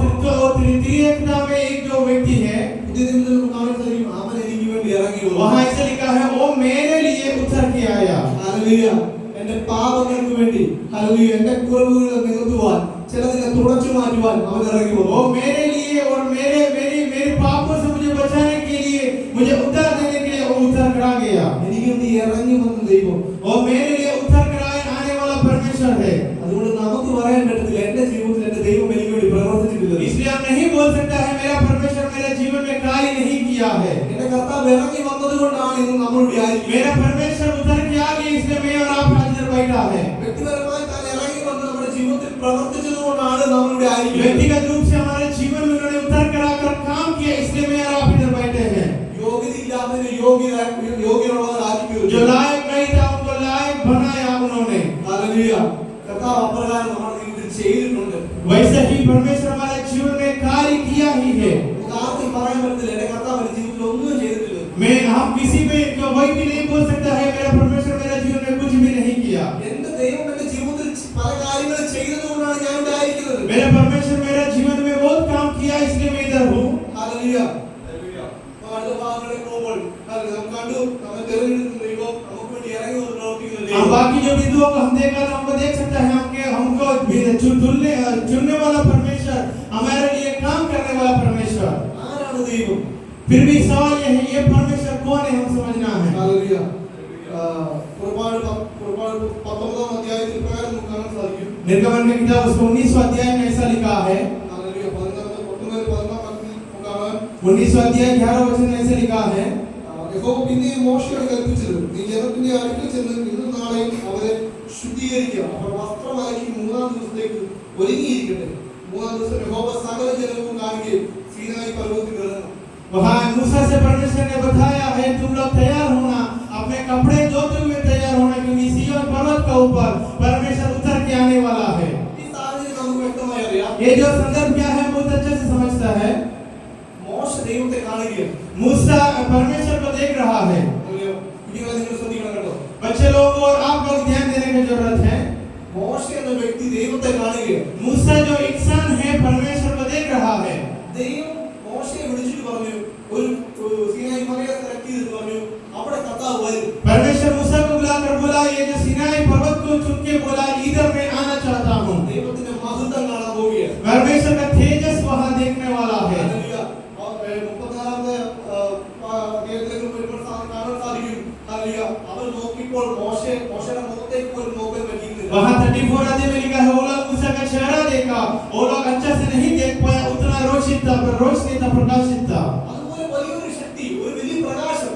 त्रिएकता में एक जो व्यक्ति है, പുതിയ നിയമത്തിൽ നമുക്ക് കാണാൻ സാധിക്കും അവൻ എനിക്ക് വേണ്ടി ഇറങ്ങി വന്നു. वहाँ ऐसे लिखा है वो मेरे लिए उतर के आया. ഹല്ലേലൂയ. എന്റെ പാപങ്ങൾക്ക് വേണ്ടി, ഹല്ലേലൂയ, എന്റെ കുറവുകൾ നികത്തുവാൻ, ചിലതിനെ തുടച്ചു മാറ്റുവാൻ അവൻ ഇറങ്ങി വന്നു. वो मेरे लिए और मेरे पापों से मुझे बचाने के लिए, मुझे उद्धार देने के लिए वो उतर कर आ गया. എനിക്ക് വേണ്ടി ഇറങ്ങി വന്ന ദൈവം, वो मेरे लिए उतर कर आने वाला परमेश्वर है. അതുകൊണ്ട് നമുക്ക് പറയാൻ പറ്റത്തില്ല എന്റെ ജീവിതത്തിൽ എന്റെ ദൈവം എനിക്ക് വേണ്ടി പ്രവർത്തിച്ചിട്ടില്ല. इसलिए हम नहीं बोल सकता है मेरा परमेश्वर मेरे जीवन में कार्य नहीं किया है. എന്റെ കർത്താവ് ഇറങ്ങി വന്നതുകൊണ്ടാണ് ഇന്ന് നമ്മൾ ഇവിടെ ആയിരിക്കുന്നത്. मेरा परमेश्वर उतर के आ गया, इसलिए मैं और आप आज इधर बैठा है. വ്യക്തിപരമായി താൻ ഇറങ്ങി വന്ന് നമ്മുടെ ജീവിതത്തിൽ പ്രവർത്തിച്ചതുകൊണ്ടാണ് നമ്മൾ ഇവിടെ ആയിരിക്കുന്നത്. व्यक्तिगत रूप से हमारे जीवन में उन्होंने उतर कर आकर काम किया, इसलिए मैं और आप इधर बैठे हैं. യോഗ്യതയില്ലാത്തതിനെ യോഗ്യനുള്ളവരാക്കി തീർത്തു. जो लायक नहीं था उनको लायक बनाया उन्होंने. ഹല്ലേലൂയ. കർത്താവ് അപ്രകാരം നമ്മുടെ ജീവിതത്തിൽ ചെയ്തിട്ടുണ്ട്. वैसे ही परमेश्वर हमारे जीवन में कार्य किया ही है. നമുക്ക് ആർക്കും പറയാൻ പറ്റത്തില്ല എന്റെ കർത്താവ് എന്റെ ജീവിതത്തിൽ ഒന്നും ചെയ്തിട്ടില്ല. मैं हम किसी पे वही भी नहीं बोल सकता है मेरा परमेश्वर मेरे जीवन में कुछ भी नहीं किया. എന്റെ ദൈവം എന്റെ ജീവിതത്തിൽ പല കാര്യങ്ങളും ചെയ്തതുകൊണ്ടാണ് ഞാൻ ഇവിടെ ആയിരിക്കുന്നത്. मेरा परमेश्वर मेरा जीवन में बहुत काम किया, इसलिए मैं इधर हूँ. ഹല്ലേലൂയ. അടുത്ത ഭാഗങ്ങളിലേക്ക് പോകുമ്പോൾ നമുക്ക് കണ്ടു നമ്മൾ തിരഞ്ഞെടുക്കുന്ന ദൈവം നമുക്ക് വേണ്ടി ഇറങ്ങി വന്ന് പ്രവർത്തിക്കുന്ന हम ദൈവം. बाकी जो बिंदुओं को हम देखा तो हमको देख सकता है हमको चुनने वाला परमेश्वर, हमारे लिए काम करने वाला परमेश्वर. ആരാണ് ദൈവം? फिर भी सवाल ये है, ये परमेश्वर कौन है, हम समझना है. ഹല്ലേലൂയ. പുറപ്പാട് 19 അധ്യായത്തിൽ പ്രകാരം നമുക്ക് കാണാൻ സാധിക്കും. निर्गमन की किताब उसको 19वां अध्याय में ऐसा लिखा है. ഹല്ലേലൂയ. 19 കാണാൻ 19वां अध्याय 11 वचन में ऐसे लिखा है. യഹോവ പിന്നെയും മോശയോട് കൽപ്പിച്ചത്, നീ ജനത്തിന്റെ അടുക്കൽ ചെന്ന് ഇന്നും നാളെയും അവരെ ശുദ്ധീകരിക്കുക. അവർ വസ്ത്രം അലക്കി 3-ാം ദിവസത്തേക്ക് ഒരുങ്ങിയിരിക്കട്ടെ. 3-ാം ദിവസം യഹോവ സകല ജനവും കാണുകയും സീനായി പർവ്വതത്തിൽ ഇറങ്ങണം. वहाँ मूसा से परमेश्वर ने बताया है तुम लोग तैयार होना, अपने कपड़े धोते हुए तैयार होना, क्योंकि सिय्योन पर्वत का ऊपर परमेश्वर उतर के आने वाला है. ഈ സാഹചര്യം നമുക്ക് വ്യക്തമായി അറിയാം. ये जो संदर्भ क्या है बहुत अच्छे से समझता है. മോശ ദൈവത്തെ കാണുകയാണ്. मूसा परमेश्वर को देख रहा है. കുഞ്ഞുങ്ങളെ നിങ്ങൾ ശ്രദ്ധിക്കണം കേട്ടോ. बच्चे लोग और आप लोग ध्यान देने की जरूरत है. മോശ എന്ന വ്യക്തി ദൈവത്തെ കാണുകയാണ്. मूसा जो इंसान है परमेश्वर को देख रहा है. ദൈവം മോശയെ വിളിച്ചിട്ട് പറഞ്ഞു, ഒരു സീനായി മലയെ സെലക്ട് ചെയ്തിട്ട് പറഞ്ഞു അവിടെ കർത്താവ് വരും. परमेश्वर मूसा को बुलाकर बोला, ये जो सिनाई पर्वत को चुन के बोला इधर मैं आना चाहता हूँ. ദൈവത്തിന്റെ മഹത്വം കാണാൻ പോവുകയാണ്. परमेश्वर का तेजस वहाँ देखने वाला है. ഹല്ലേലൂയ. 34-ാമത്തെ അധ്യായത്തിലേക്ക് വരുമ്പോൾ കാണാൻ സാധിക്കും. ഹല്ലേലൂയ. അവർ നോക്കിയപ്പോൾ മോശയുടെ മുഖത്തേക്ക് പോലും നോക്കാൻ പറ്റിയില്ല. वहाँ 34 अध्याय में लिखा है वो लोग मूसा का चेहरा देखा, वो लोग अच्छा से नहीं देख पाया, उतना रोशनी था, प्रकाशित था. അതുപോലെ വലിയൊരു ശക്തി, ഒരു വലിയ പ്രകാശം,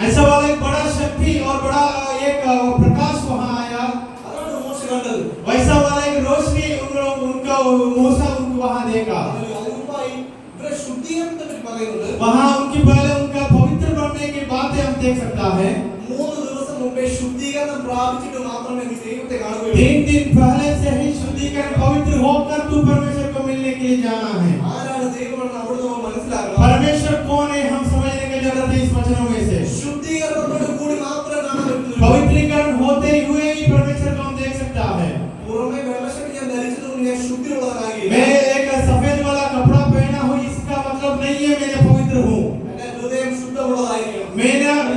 ऐसा वाला एक बड़ा शक्ति और बड़ा एक प्रकाश वहाँ आया. അതാണ് മോശ കണ്ടത്. वैसा वाला एक रोशनी उनका मूसा उनको वहाँ देखा. അതിനു മുമ്പായി ഇവരെ ശുദ്ധീകരണത്തെ പറ്റി പറയുന്നത്. वहाँ उनकी पहले उनका पवित्र बनने की बातें हम देख सकता है. 3 ദിവസം മുമ്പേ ശുദ്ധീകരണം പ്രാപിച്ചിട്ട് മാത്രമേ നീ ദൈവത്തെ കാണുകയുള്ളൂ. 3 दिन पहले से ही शुद्धिकरण पवित्र होकर तू परमेश्वर को मिलने के लिए जाना है. ആരാണ് ദൈവമെന്ന് അവിടെ നമ്മൾ മനസ്സിലാക്കണം. परमेश्वर कौन है हम समझने की जरूरत है इस वचनों में से. ശുദ്ധീകരണത്തോട് കൂടി മാത്രമേ കാണാൻ പറ്റൂ. पवित्रीकरण होते हुए ही परमेश्वर को हम देख सकता है. പുറമേ വെള്ളശക്തി ഞാൻ ധരിച്ചതുകൊണ്ട് ഞാൻ ശുദ്ധിയുള്ളവനാകില്ല. मैं एक सफेद वाला कपड़ा पहना हूँ इसका मतलब नहीं है मैं पवित्र हूँ. എന്റെ ഹൃദയം ശുദ്ധമുള്ളതായിരിക്കണം.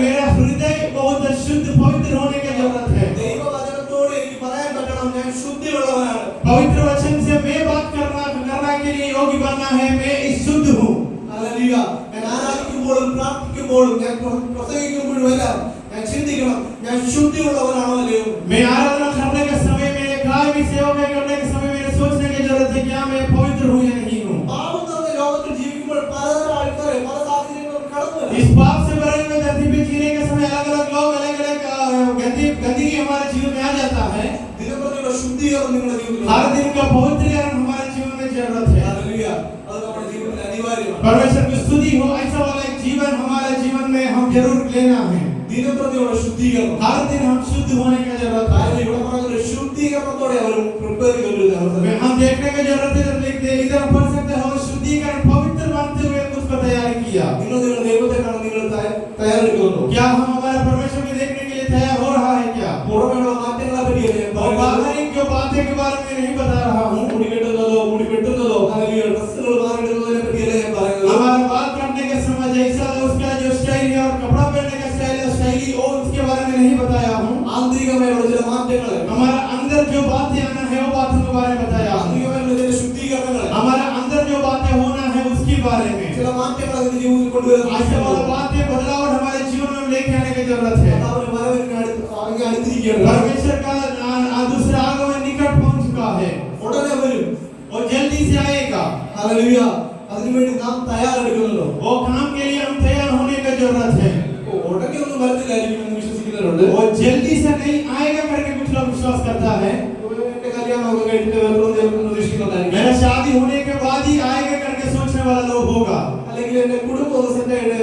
मेरा हृदय बहुत शुद्ध पवित्र होने की जरूरत है. ദൈവവചനത്തോട് എനിക്ക് പറയാൻ പറ്റണം ഞാൻ ശുദ്ധിയുള്ളവനാണ്. पवित्र वचन से मैं बात करना के लिए योग्य बनना है, मैं शुद्ध हूँ. ഹല്ലേലൂയ. ഞാൻ ആരാധിക്കുമ്പോഴും പ്രാർത്ഥിക്കുമ്പോഴും ഞാൻ പ്രസംഗിക്കുമ്പോഴും എല്ലാം ഞാൻ ചിന്തിക്കണം ഞാൻ ശുദ്ധിയുള്ളവനാണോ അല്ലയോ. मैं आराधना करने के समय मेरे कार्य भी सेवा करने के समय मेरे सोचने की जरूरत है क्या मैं पवित्र हूँ या नहीं हूँ. പാപം നിറഞ്ഞ ലോകത്തിൽ ജീവിക്കുമ്പോൾ പലതരം ആൾക്കാരെ പല സാഹചര്യങ്ങളും കടന്നു വരും. इस पाप से भरे हुए धरती पे जीने के समय अलग अलग लोग अलग अलग गंदगी हमारे जीवन में आ जाता है. ദിനപ്രതിയുള്ള ശുദ്ധീകരണം നിങ്ങളുടെ ജീവിതത്തിൽ हर दिन का पवित्रीकरण हमारे जीवन में जरूरत है. ഹല്ലേലൂയ. അത് നമ്മുടെ ജീവിതത്തിൽ അനിവാര്യമാണ്. परमेश्वर की स्तुति हो ऐसा वाला एक जीवन हमारे जीवन में हम जरूर लेना है. ദിനപ്രതിയുള്ള ശുദ്ധീകരണം. हर दिन हम शुद्ध होने की जरूरत है. കാരണം ഇവിടെ പറയുന്നത് ശുദ്ധീകരണത്തോടെ അവർ പ്രിപ്പയർ ചെയ്തിട്ടുണ്ട്. हम देखने की जरूरत है लिखते इधर पढ़ सकते हो शुद्धिकरण पवित्र बनते हुए उसको तैयार किया. നിങ്ങൾ നിങ്ങളുടെ ദൈവത്തെ കാണാൻ നിങ്ങൾ തയ്യാറെടുക്കുന്നുണ്ടോ? क्या हम हमारे परमेश्वर को देखने के लिए तैयार हो रहा है क्या? പുറമേയുള്ള മാറ്റങ്ങളെ പറ്റി और बाहरी जो बातें के बारे में नहीं बता रहा हूँ. नहीं बताया हूँ। ആന്തരികമായുള്ള ചില മാറ്റങ്ങൾ, हमारा अंदर जो बातें आना है वो बातों के बारे में बताया हूँ। ആന്തരികമായുള്ള ചില ശുദ്ധീകരണങ്ങൾ, हमारा अंदर जो बातें होना है उसके बारे में ചില മാറ്റങ്ങൾ അതിന്റെ ജീവിതത്തിൽ കൊണ്ടുവരുന്ന ऐसे वाला बातें बदलाव हमारे जीवन में लेके आने की जरूरत है। കർത്താവിന്റെ വരവിന് അടുത്തിരിക്കുകയാണ്. परमेश्वर का दूसरा आगमन निकट पहुंच चुका है ഉടനെ വരും. और जल्दी से आएगा। ഹല്ലേലൂയ. അതിനുവേണ്ടി നാം തയ്യാറെടുക്കണമല്ലോ. वो काम के लिए हम तैयार होने की जरूरत है। ഉടനെ ഒന്നും വരത്തില്ലായിരിക്കും എന്ന് വിശ്വസിക്കുന്നവരുണ്ട്. वो जल्दी से नहीं आएगा करके कुछ लोग विश्वास करता है। എന്റെ കല്യാണമൊക്കെ കഴിഞ്ഞിട്ട് വേറൊന്നും പ്രതീക്ഷിക്കുന്നുണ്ടായിരിക്കും. मेरा शादी होने के बाद ही आएगा करके सोचने वाला लोग होगा। അല്ലെങ്കിൽ എന്റെ കുടുംബം സെറ്റായിട്ട്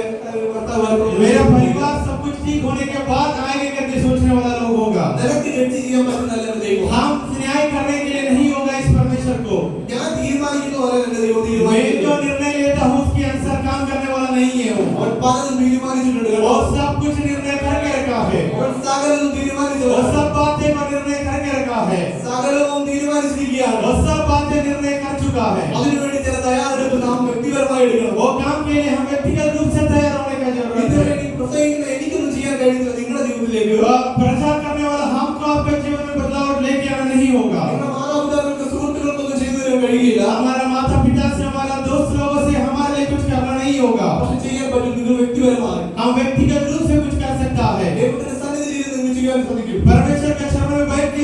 ഭർത്താവ് വരണം. मेरा परिवार सब कुछ ठीक होने के बाद आएगा करके सोचने वाला लोग होगा। നിനക്ക് ജഡ്ജ് ചെയ്യാൻ പറ്റുന്നല്ല എന്റെ ദൈവം. हम न्याय करने के लिए नहीं होगा इस परमेश्वर को। ഞാൻ തീരുമാനിക്കുന്ന പോലെ എന്റെ ദൈവം मैं തീരുമാനിക്കുന്നു. जो निर्णय लेता हूँ उसके अनुसार काम करने वाला नहीं है वो। അവൻ പലതും തീരുമാനിച്ചിട്ടുണ്ട് കേട്ടോ. वो सब कुछ निर्णय करके रखा है। അവൻ സകലതും वो തീരുമാനിച്ചു. सब बातें का निर्णय करके रखा है। സകലവും തീരുമാനിച്ചിരിക്കുകയാണ്. वो सब बातें निर्णय कर चुका है। അതിനുവേണ്ടി ചില തയ്യാറെടുപ്പ് നാം വ്യക്തിപരമായി എടുക്കണം. वो काम के लिए हम व्यक्तिगत रूप से तैयार होने का जरूरत है। ഇതിനുവേണ്ടി പ്രസംഗിക്കുന്ന എനിക്കൊന്നും ചെയ്യാൻ കഴിയുന്നില്ല. നിങ്ങളുടെ ജീവിതത്തിലേക്ക് प्रचार करने वाला हमको आपके जीवन में बदलाव लेके आना नहीं होगा। നിങ്ങളുടെ മാതാപിതാക്കൾക്ക് സുഹൃത്തുക്കൾക്കൊന്നും ചെയ്തു തരാൻ കഴിയില്ല. हमारा माता पिता से हमारा दोस्त लोगों से हमारे लिए कुछ करना नहीं होगा। പക്ഷെ ചെയ്യാൻ പറ്റും നിങ്ങൾ വ്യക്തിപരമായി. हम व्यक्तिगत रूप से कुछ कर सकता है। ദൈവത്തിന്റെ സന്നിധിയിൽ നിന്ന് ചെയ്യാൻ സാധിക്കും. परमेश्वर के चरणों में बैठते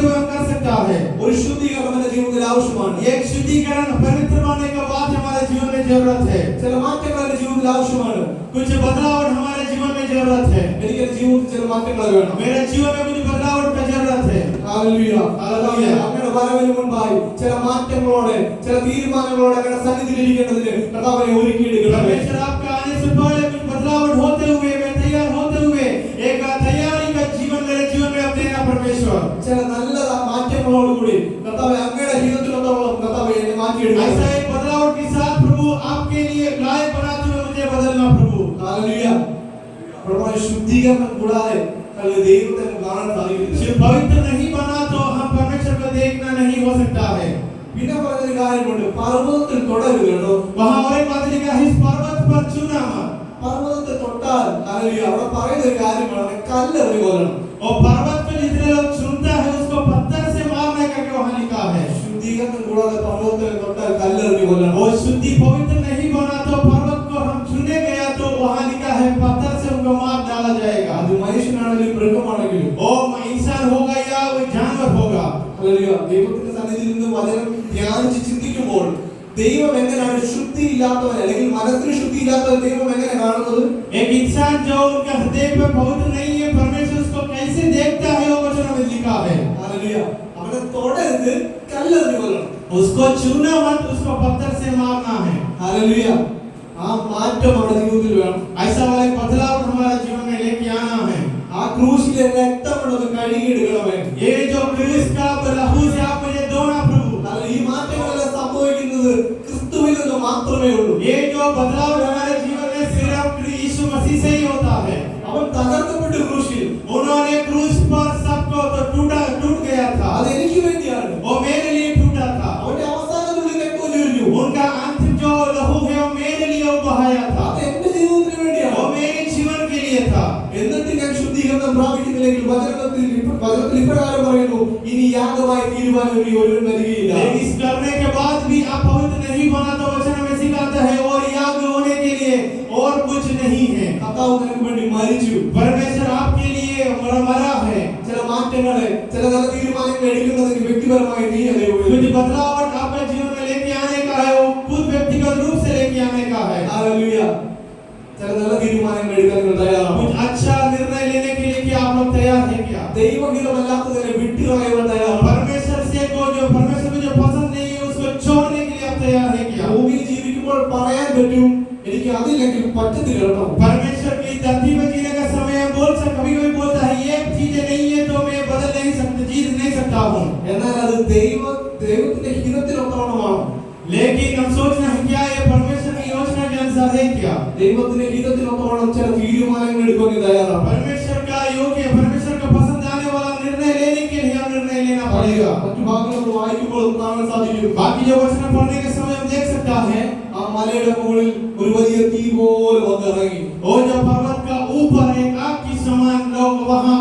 हुए हम कर सकता है। ഒരു ശുദ്ധീകരണം എന്റെ ജീവിതത്തിൽ ആവശ്യമാണ്. एक शुद्धिकरण पवित्र बनने के बाद हमारे जीवन में जरूरत है। ചില മാറ്റങ്ങൾ എന്റെ ജീവിതത്തിൽ ആവശ്യമാണ്. कुछ बदलाव हमारे जीवन में जरूरत है। എനിക്ക് എന്റെ ജീവിതത്തിൽ ചില മാറ്റങ്ങൾ വേണം. मेरे जीवन में कुछ बदलाव की जरूरत है। ഹല്ലേലൂയ. ഹല്ലേലൂയ. അങ്ങയുടെ വരവിന് മുൻപായി ചില മാറ്റങ്ങളോടെ ചില തീരുമാനങ്ങളോടെ അങ്ങയുടെ സന്നിധിയിൽ ഇരിക്കേണ്ടതിന് കർത്താവിനെ ഒരുക്കിയെടുക്കണം. परमेश्वर आपका आने से पहले कुछ बदलाव होते हुए मैं तैयार होते हुए एक तैयारी का जीवन मेरे जीवन में अब देना परमेश्वर। ചില നല്ല മാറ്റങ്ങളോടുകൂടി കർത്താവേ അങ്ങയുടെ ജീവിതത്തിലോളം കർത്താവേ എന്നെ മാറ്റിയെടുക്കണം. ऐसा एक बदलाव के साथ प्रभु आपके लिए लायक बनाते हुए मुझे बदलना प्रभु। ഹല്ലേലൂയ. പ്രഭുവേ ശുദ്ധീകരണം കൂടാതെ ദൈവത്തെ കാണാൻ സാധിക്കില്ല. सिर्फ पवित्र नहीं बना तो हम परमेश्वर को देखना नहीं हो सकता है। പിന്നെ പറഞ്ഞൊരു കാര്യമുണ്ട്, പർവ്വതത്തിൽ തൊടരുത് കേട്ടോ. वहाँ और एक बात लिखा है इस पर्वत पर छूना मत। പർവ്വതത്തെ തൊട്ടാൽ ഹല്ലേലൂയ അവിടെ പറയുന്ന ഒരു കാര്യമാണ് കല്ലെറിഞ്ഞു കൊല്ലണം. और पर्वत को जितने लोग छूता है उसको पत्थर से मारने का वहाँ लिखा है। ശുദ്ധീകരണം കൂടാതെ പർവ്വതത്തെ തൊട്ടാൽ കല്ലെറിഞ്ഞു കൊല്ലണം. वो शुद्धि पवित्र नहीं बना तो पर्वत को हम छूने गया तो वहाँ लिखा है पत्थर से उनको मार डाला जाएगा। അത് മനുഷ്യനാണെങ്കിലും മൃഗമാണെങ്കിലും वो इंसान होगा या वो जानवर होगा। ഹല്ലേലൂയ. ദൈവത്തിന്റെ സന്നിധിയിൽ നിന്ന് വചനം ധ്യാനിച്ച് ചിന്തിക്കുമ്പോൾ ദൈവം എങ്ങനെയാണ് ശുദ്ധിയില്ലാത്തവൻ അല്ലെങ്കിൽ മനസ്സിന് ശുദ്ധിയില്ലാത്തവൻ ദൈവം എങ്ങനെ കാണുന്നത്? एक इंसान जो उनका हृदय में पवित्र नहीं है परमेश्वर उसको कैसे देखता है वो वचन में लिखा है। ഹല്ലേലൂയ. അവനെ തൊടരുത്, കല്ലെറിഞ്ഞു കൊല്ലണം. उसको छूना मत उसको पत्थर से मारना है। ഹല്ലേലൂയ. ആ മാറ്റം നമ്മുടെ ജീവിതത്തിൽ വേണം. ऐसा वाला एक बदलाव हमारे जीवन में लेके आना है। ആ ക്രൂശിലെ രക്തം കൊണ്ടൊന്ന് കഴുകിയെടുക്കണമേ. ये जो क्रूस का लहू से आप मुझे धोना प्रभु। കാരണം ഈ മാറ്റങ്ങളെല്ലാം സംഭവിക്കുന്നത് ക്രിസ്തുവിൽ നിന്ന് മാത്രമേ ഉള്ളൂ. ये जो बदलाव हमारे जीवन में सिर्फ यीशु मसीह से ही होता है। അവൻ തകർക്കപ്പെട്ടു ക്രൂശിൽ. उन्होंने क्रूस पर सबको तो टूट गया था। അത് എനിക്ക് വേണ്ടിയാണ്. वो मेरे लिए टूटा था। അവന്റെ അവസാനത്തുള്ളിൽ രക്തം ചൊരിഞ്ഞു. उनका अंतिम जो लहू है वो मेरे लिए बहाया था। അത് എന്റെ ജീവിതത്തിന് വേണ്ടിയാണ്. वो मेरे जीवन के लिए था। എന്നിട്ട് ഞാൻ ശുദ്ധീകരണം പ്രാപിക്കുന്നില്ലെങ്കിൽ വചനത്തിൽ ഇപ്രകാരം പറയുന്നു, ഇനി യാഗമായി തീരുവാൻ ഒരുവൻ വരികയില്ല. लेकिन इस करने के बाद भी आप पवित्र नहीं बना तो वचन में सिखाता है और याग होने के लिए और कुछ नहीं है। കർത്താവ് നിനക്ക് വേണ്ടി മരിച്ചു. परमेश्वर आपके लिए मरा है। ചില മാറ്റങ്ങളെ ചില നല്ല തീരുമാനങ്ങൾ എടുക്കുന്നതിന് വ്യക്തിപരമായി നീ അത് कुछ बदलाव आपके जीवन में लेके आने का है वो खुद व्यक्तिगत रूप से लेके आने का है। ഹല്ലേലൂയ. ചില നല്ല തീരുമാനങ്ങൾ എടുക്കാൻ നിങ്ങൾ തയ്യാറാണ്. कुछ अच्छा निर्णय लेने के लिए क्या आप लोग तैयार हैं क्या? ദൈവഹിതമല്ലാത്തതിനെ വിട്ടുകളയുവാൻ തയ്യാറാണ്. परमेश्वर से को जो परमेश्वर को जो पसंद नहीं है उसको छोड़ने के लिए आप तैयार हैं क्या? ഭൂമിയിൽ ജീവിക്കുമ്പോൾ പറയാൻ പറ്റും, എനിക്ക് അതില്ലെങ്കിൽ പറ്റത്തില്ല കേട്ടോ. परमेश्वर की धरती में जीने का समय हम कभी कभी बोलता है ये चीजें नहीं है तो मैं बदल नहीं सकता जीत नहीं सकता हूँ। എന്നാൽ അത് ദൈവത്തിന്റെ ഹിതത്തിനൊത്തവണ്ണമാണ്. लेकिन हम सोचना है क्या ये परमेश्वर की योजना के अनुसार है क्या? ദൈവത്തിന്റെ ഹിതത്തിനൊത്തവണ്ണം ചില തീരുമാനങ്ങൾ എടുക്കാൻ നീ തയ്യാറാണ്. परमेश्वर का योग्य परमेश्वर का पसंद आने वाला निर्णय लेने के लिए हम निर्णय लेना पड़ेगा। മറ്റു ഭാഗങ്ങൾ വായിക്കുമ്പോൾ കാണാൻ സാധിക്കും. बाकी जो वचन पढ़ने के समय हम देख सकता है ആ മലയുടെ മുകളിൽ ഒരു വലിയ തീ പോലെ വന്നിറങ്ങി. वो जो पर्वत का ऊपर एक आग की समान लोग वहाँ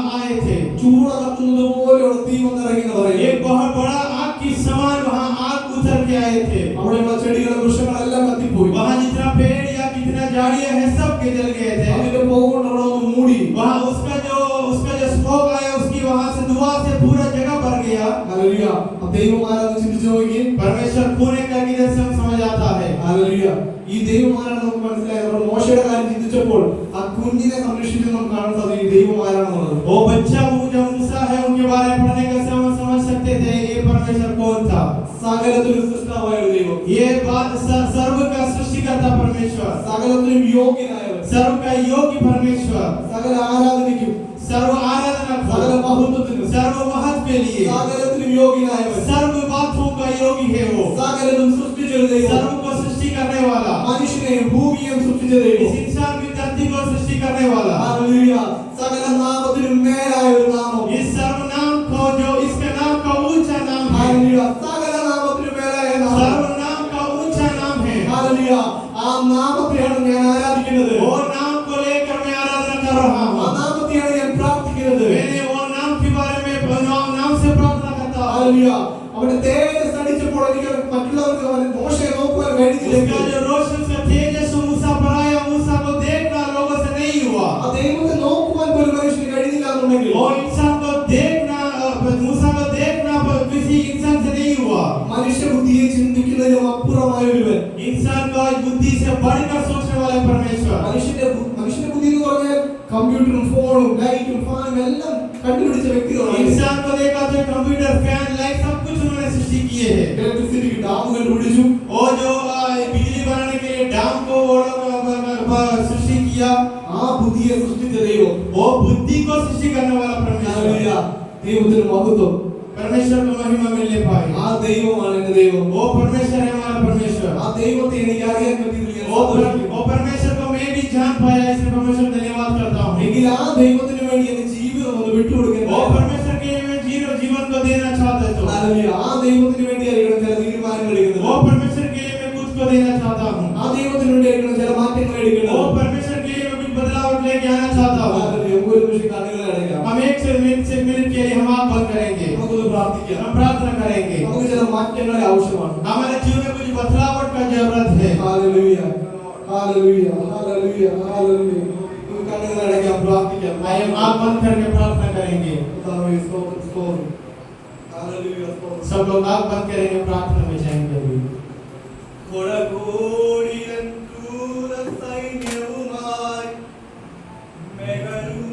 ഹല്ലേലൂയ. ദൈവം ആരാണെന്ന് ചിന്തിച്ചു നോക്കിയേ. परमेश्वर कौन है करके जैसे हम समझ आता है। ഹല്ലേലൂയ. ഈ ദൈവം ആരാണെന്ന് നമുക്ക് മനസ്സിലായി. നമ്മൾ മോശയുടെ കാര്യം ചിന്തിച്ചപ്പോൾ ആ കുഞ്ഞിനെ സംരക്ഷിച്ചു നമുക്ക് കാണാൻ സാധിക്കും ദൈവം ആരാണെന്നുള്ളത്. वो बच्चा वो जो मूसा है उनके बारे में पढ़ने का समय समझ सकते थे ये परमेश्वर कौन था। സകലത്തിനും സൃഷ്ടാവായ ഒരു ദൈവം. ये बात सर्व का सृष्टिकर्ता परमेश्वर, സകലത്തിനും യോഗ്യനായവൻ, सर्व का योग्य परमेश्वर, സകല ആരാധനയ്ക്കും सर्व आराधना സകല മഹത്വത്തിനും सर्व महत्व के लिए സകലത്തിനും യോഗ്യനായവൻ, सर्व बातों का योगी है वो, സകലതും സൃഷ്ടിച്ചൊരു ദൈവം, सर्व को सृष्टि करने वाला, മനുഷ്യനെയും ഭൂമിയെയും സൃഷ്ടിച്ച ദൈവം, इस इंसान की धरती को सृष्टि करने वाला। ഹല്ലേലൂയ. സകല നാമത്തിനും മേലായ ഒരു നാമം. इस सर्वनाम को जो इसके नाम का ऊंचा नाम है, ഹല്ലേലൂയ. സകല നാമത്തിനും മേലായ നാമം. सर्वनाम का ऊंचा नाम है। ഹല്ലേലൂയ. ആ നാമത്തെയാണ് ഞാൻ ആരാധിക്കുന്നത്. वो नाम को लेकर मैं आराधना कर रहा ആ हूँ। നാമത്തെയാണ് ഞാൻ പ്രാർത്ഥിക്കുന്നത്. मैंने वो नाम के बारे में नाम से प्रार्थना करता हूँ। ഹല്ലേലൂയ. അവിടെ തേജസ് അടിച്ചപ്പോൾ എനിക്ക് മറ്റുള്ളവർക്ക് മോശയെ നോക്കുവാൻ उसका കഴിഞ്ഞില്ല. जो रोशन से तेजस मूसा पर आया, मूसा को देखना लोगों से नहीं हुआ। ആ ദൈവത്തെ നോക്കുവാൻ പോലും മനുഷ്യന് കഴിഞ്ഞില്ല എന്നുണ്ടെങ്കിൽ वो इंसान को देखना, मूसा को देखना किसी इंसान से नहीं हुआ। മനുഷ്യ ബുദ്ധിയെ ചിന്തിക്കുന്നതിനും അപ്പുറമായ ഒരുവൻ. इंसान का बुद्धि से बढ़कर सोचने वाला परमेश्वर। മനുഷ്യന്റെ ബുദ്ധി എന്ന് പറഞ്ഞാൽ കമ്പ്യൂട്ടറും ഫോണും ലൈറ്റും ഫാനും എല്ലാം കണ്ടുപിടിച്ച വ്യക്തികളാണ്. इंसान को देखा तो कंप्यूटर, फैन, लाइट सब कुछ उन्होंने सृष्टि किए हैं। ഇലക്ട്രിസിറ്റിക്ക് ഡാം കണ്ടുപിടിച്ചു. और जो बिजली बनाने के लिए डैम को सृष्टि किया, ആ ബുദ്ധിയെ സൃഷ്ടിച്ച ദൈവം. वो बुद्धि को सृष्टि करने वाला ഹല്ലേലൂയ. परमेश्वर। ദൈവത്തിന് മഹത്വം. परमेश्वर को महिमा मिलने पाए। ആ ദൈവമാണ് എന്റെ ദൈവം. वो परमेश्वर है हमारा परमेश्वर। ആ ദൈവത്തെ എനിക്ക് അറിയാൻ പറ്റിയതിൽ ഞാൻ സന്തോഷിക്കുന്നു. वो परमेश्वर को मैं भी जान पाया, इसलिए परमेश्वर को धन्यवाद करता हूँ। എങ്കിൽ ആ ദൈവത്തിന് വേണ്ടി എന്റെ ജീവിതം ഒന്ന് വിട്ടുകൊടുക്കാൻ वो परमेश्वर के लिए मैं जीवन को देना चाहता हूँ। ഹല്ലേലൂയ. ആ ദൈവത്തിന് വേണ്ടി ആയിരിക്കണം ചില തീരുമാനങ്ങൾ എടുക്കുന്നത്. वो परमेश्वर के लिए मैं खुद को देना चाहता हूँ। ആ ദൈവത്തിന് വേണ്ടി ആയിരിക്കണം ചില മാറ്റങ്ങൾ वो എടുക്കുന്നത്. परमेश्वर के लिए मैं कुछ बदलाव लेके आना चाहता हूँ। ഹല്ലേലൂയ. ഒരു നിമിഷം കണ്ണുകളെ അടയ്ക്കാം. हम एक से मिनट के लिए हम आँख बंद करेंगे, നമുക്കൊന്ന് പ്രാർത്ഥിക്കാം. हम प्रार्थना करेंगे। നമുക്ക് ചില മാറ്റങ്ങളെ ആവശ്യമാണ്. हमारे जीवन में कुछ बदलावट का जरूरत है। ഹല്ലേലൂയ. ഹല്ലേലൂയ. ഹല്ലേലൂയ. ഹല്ലേലൂയ. നമുക്ക് കണ്ണുകളെ അടയ്ക്കാം, പ്രാർത്ഥിക്കാം. हम आँख बंद करके प्रार्थना करेंगे। കർത്താവേ, സ്തോത്രം, സ്തോത്രം. ഹല്ലേലൂയ. സ്തോത്രം. सब लोग आँख बंद करेंगे, प्रार्थना में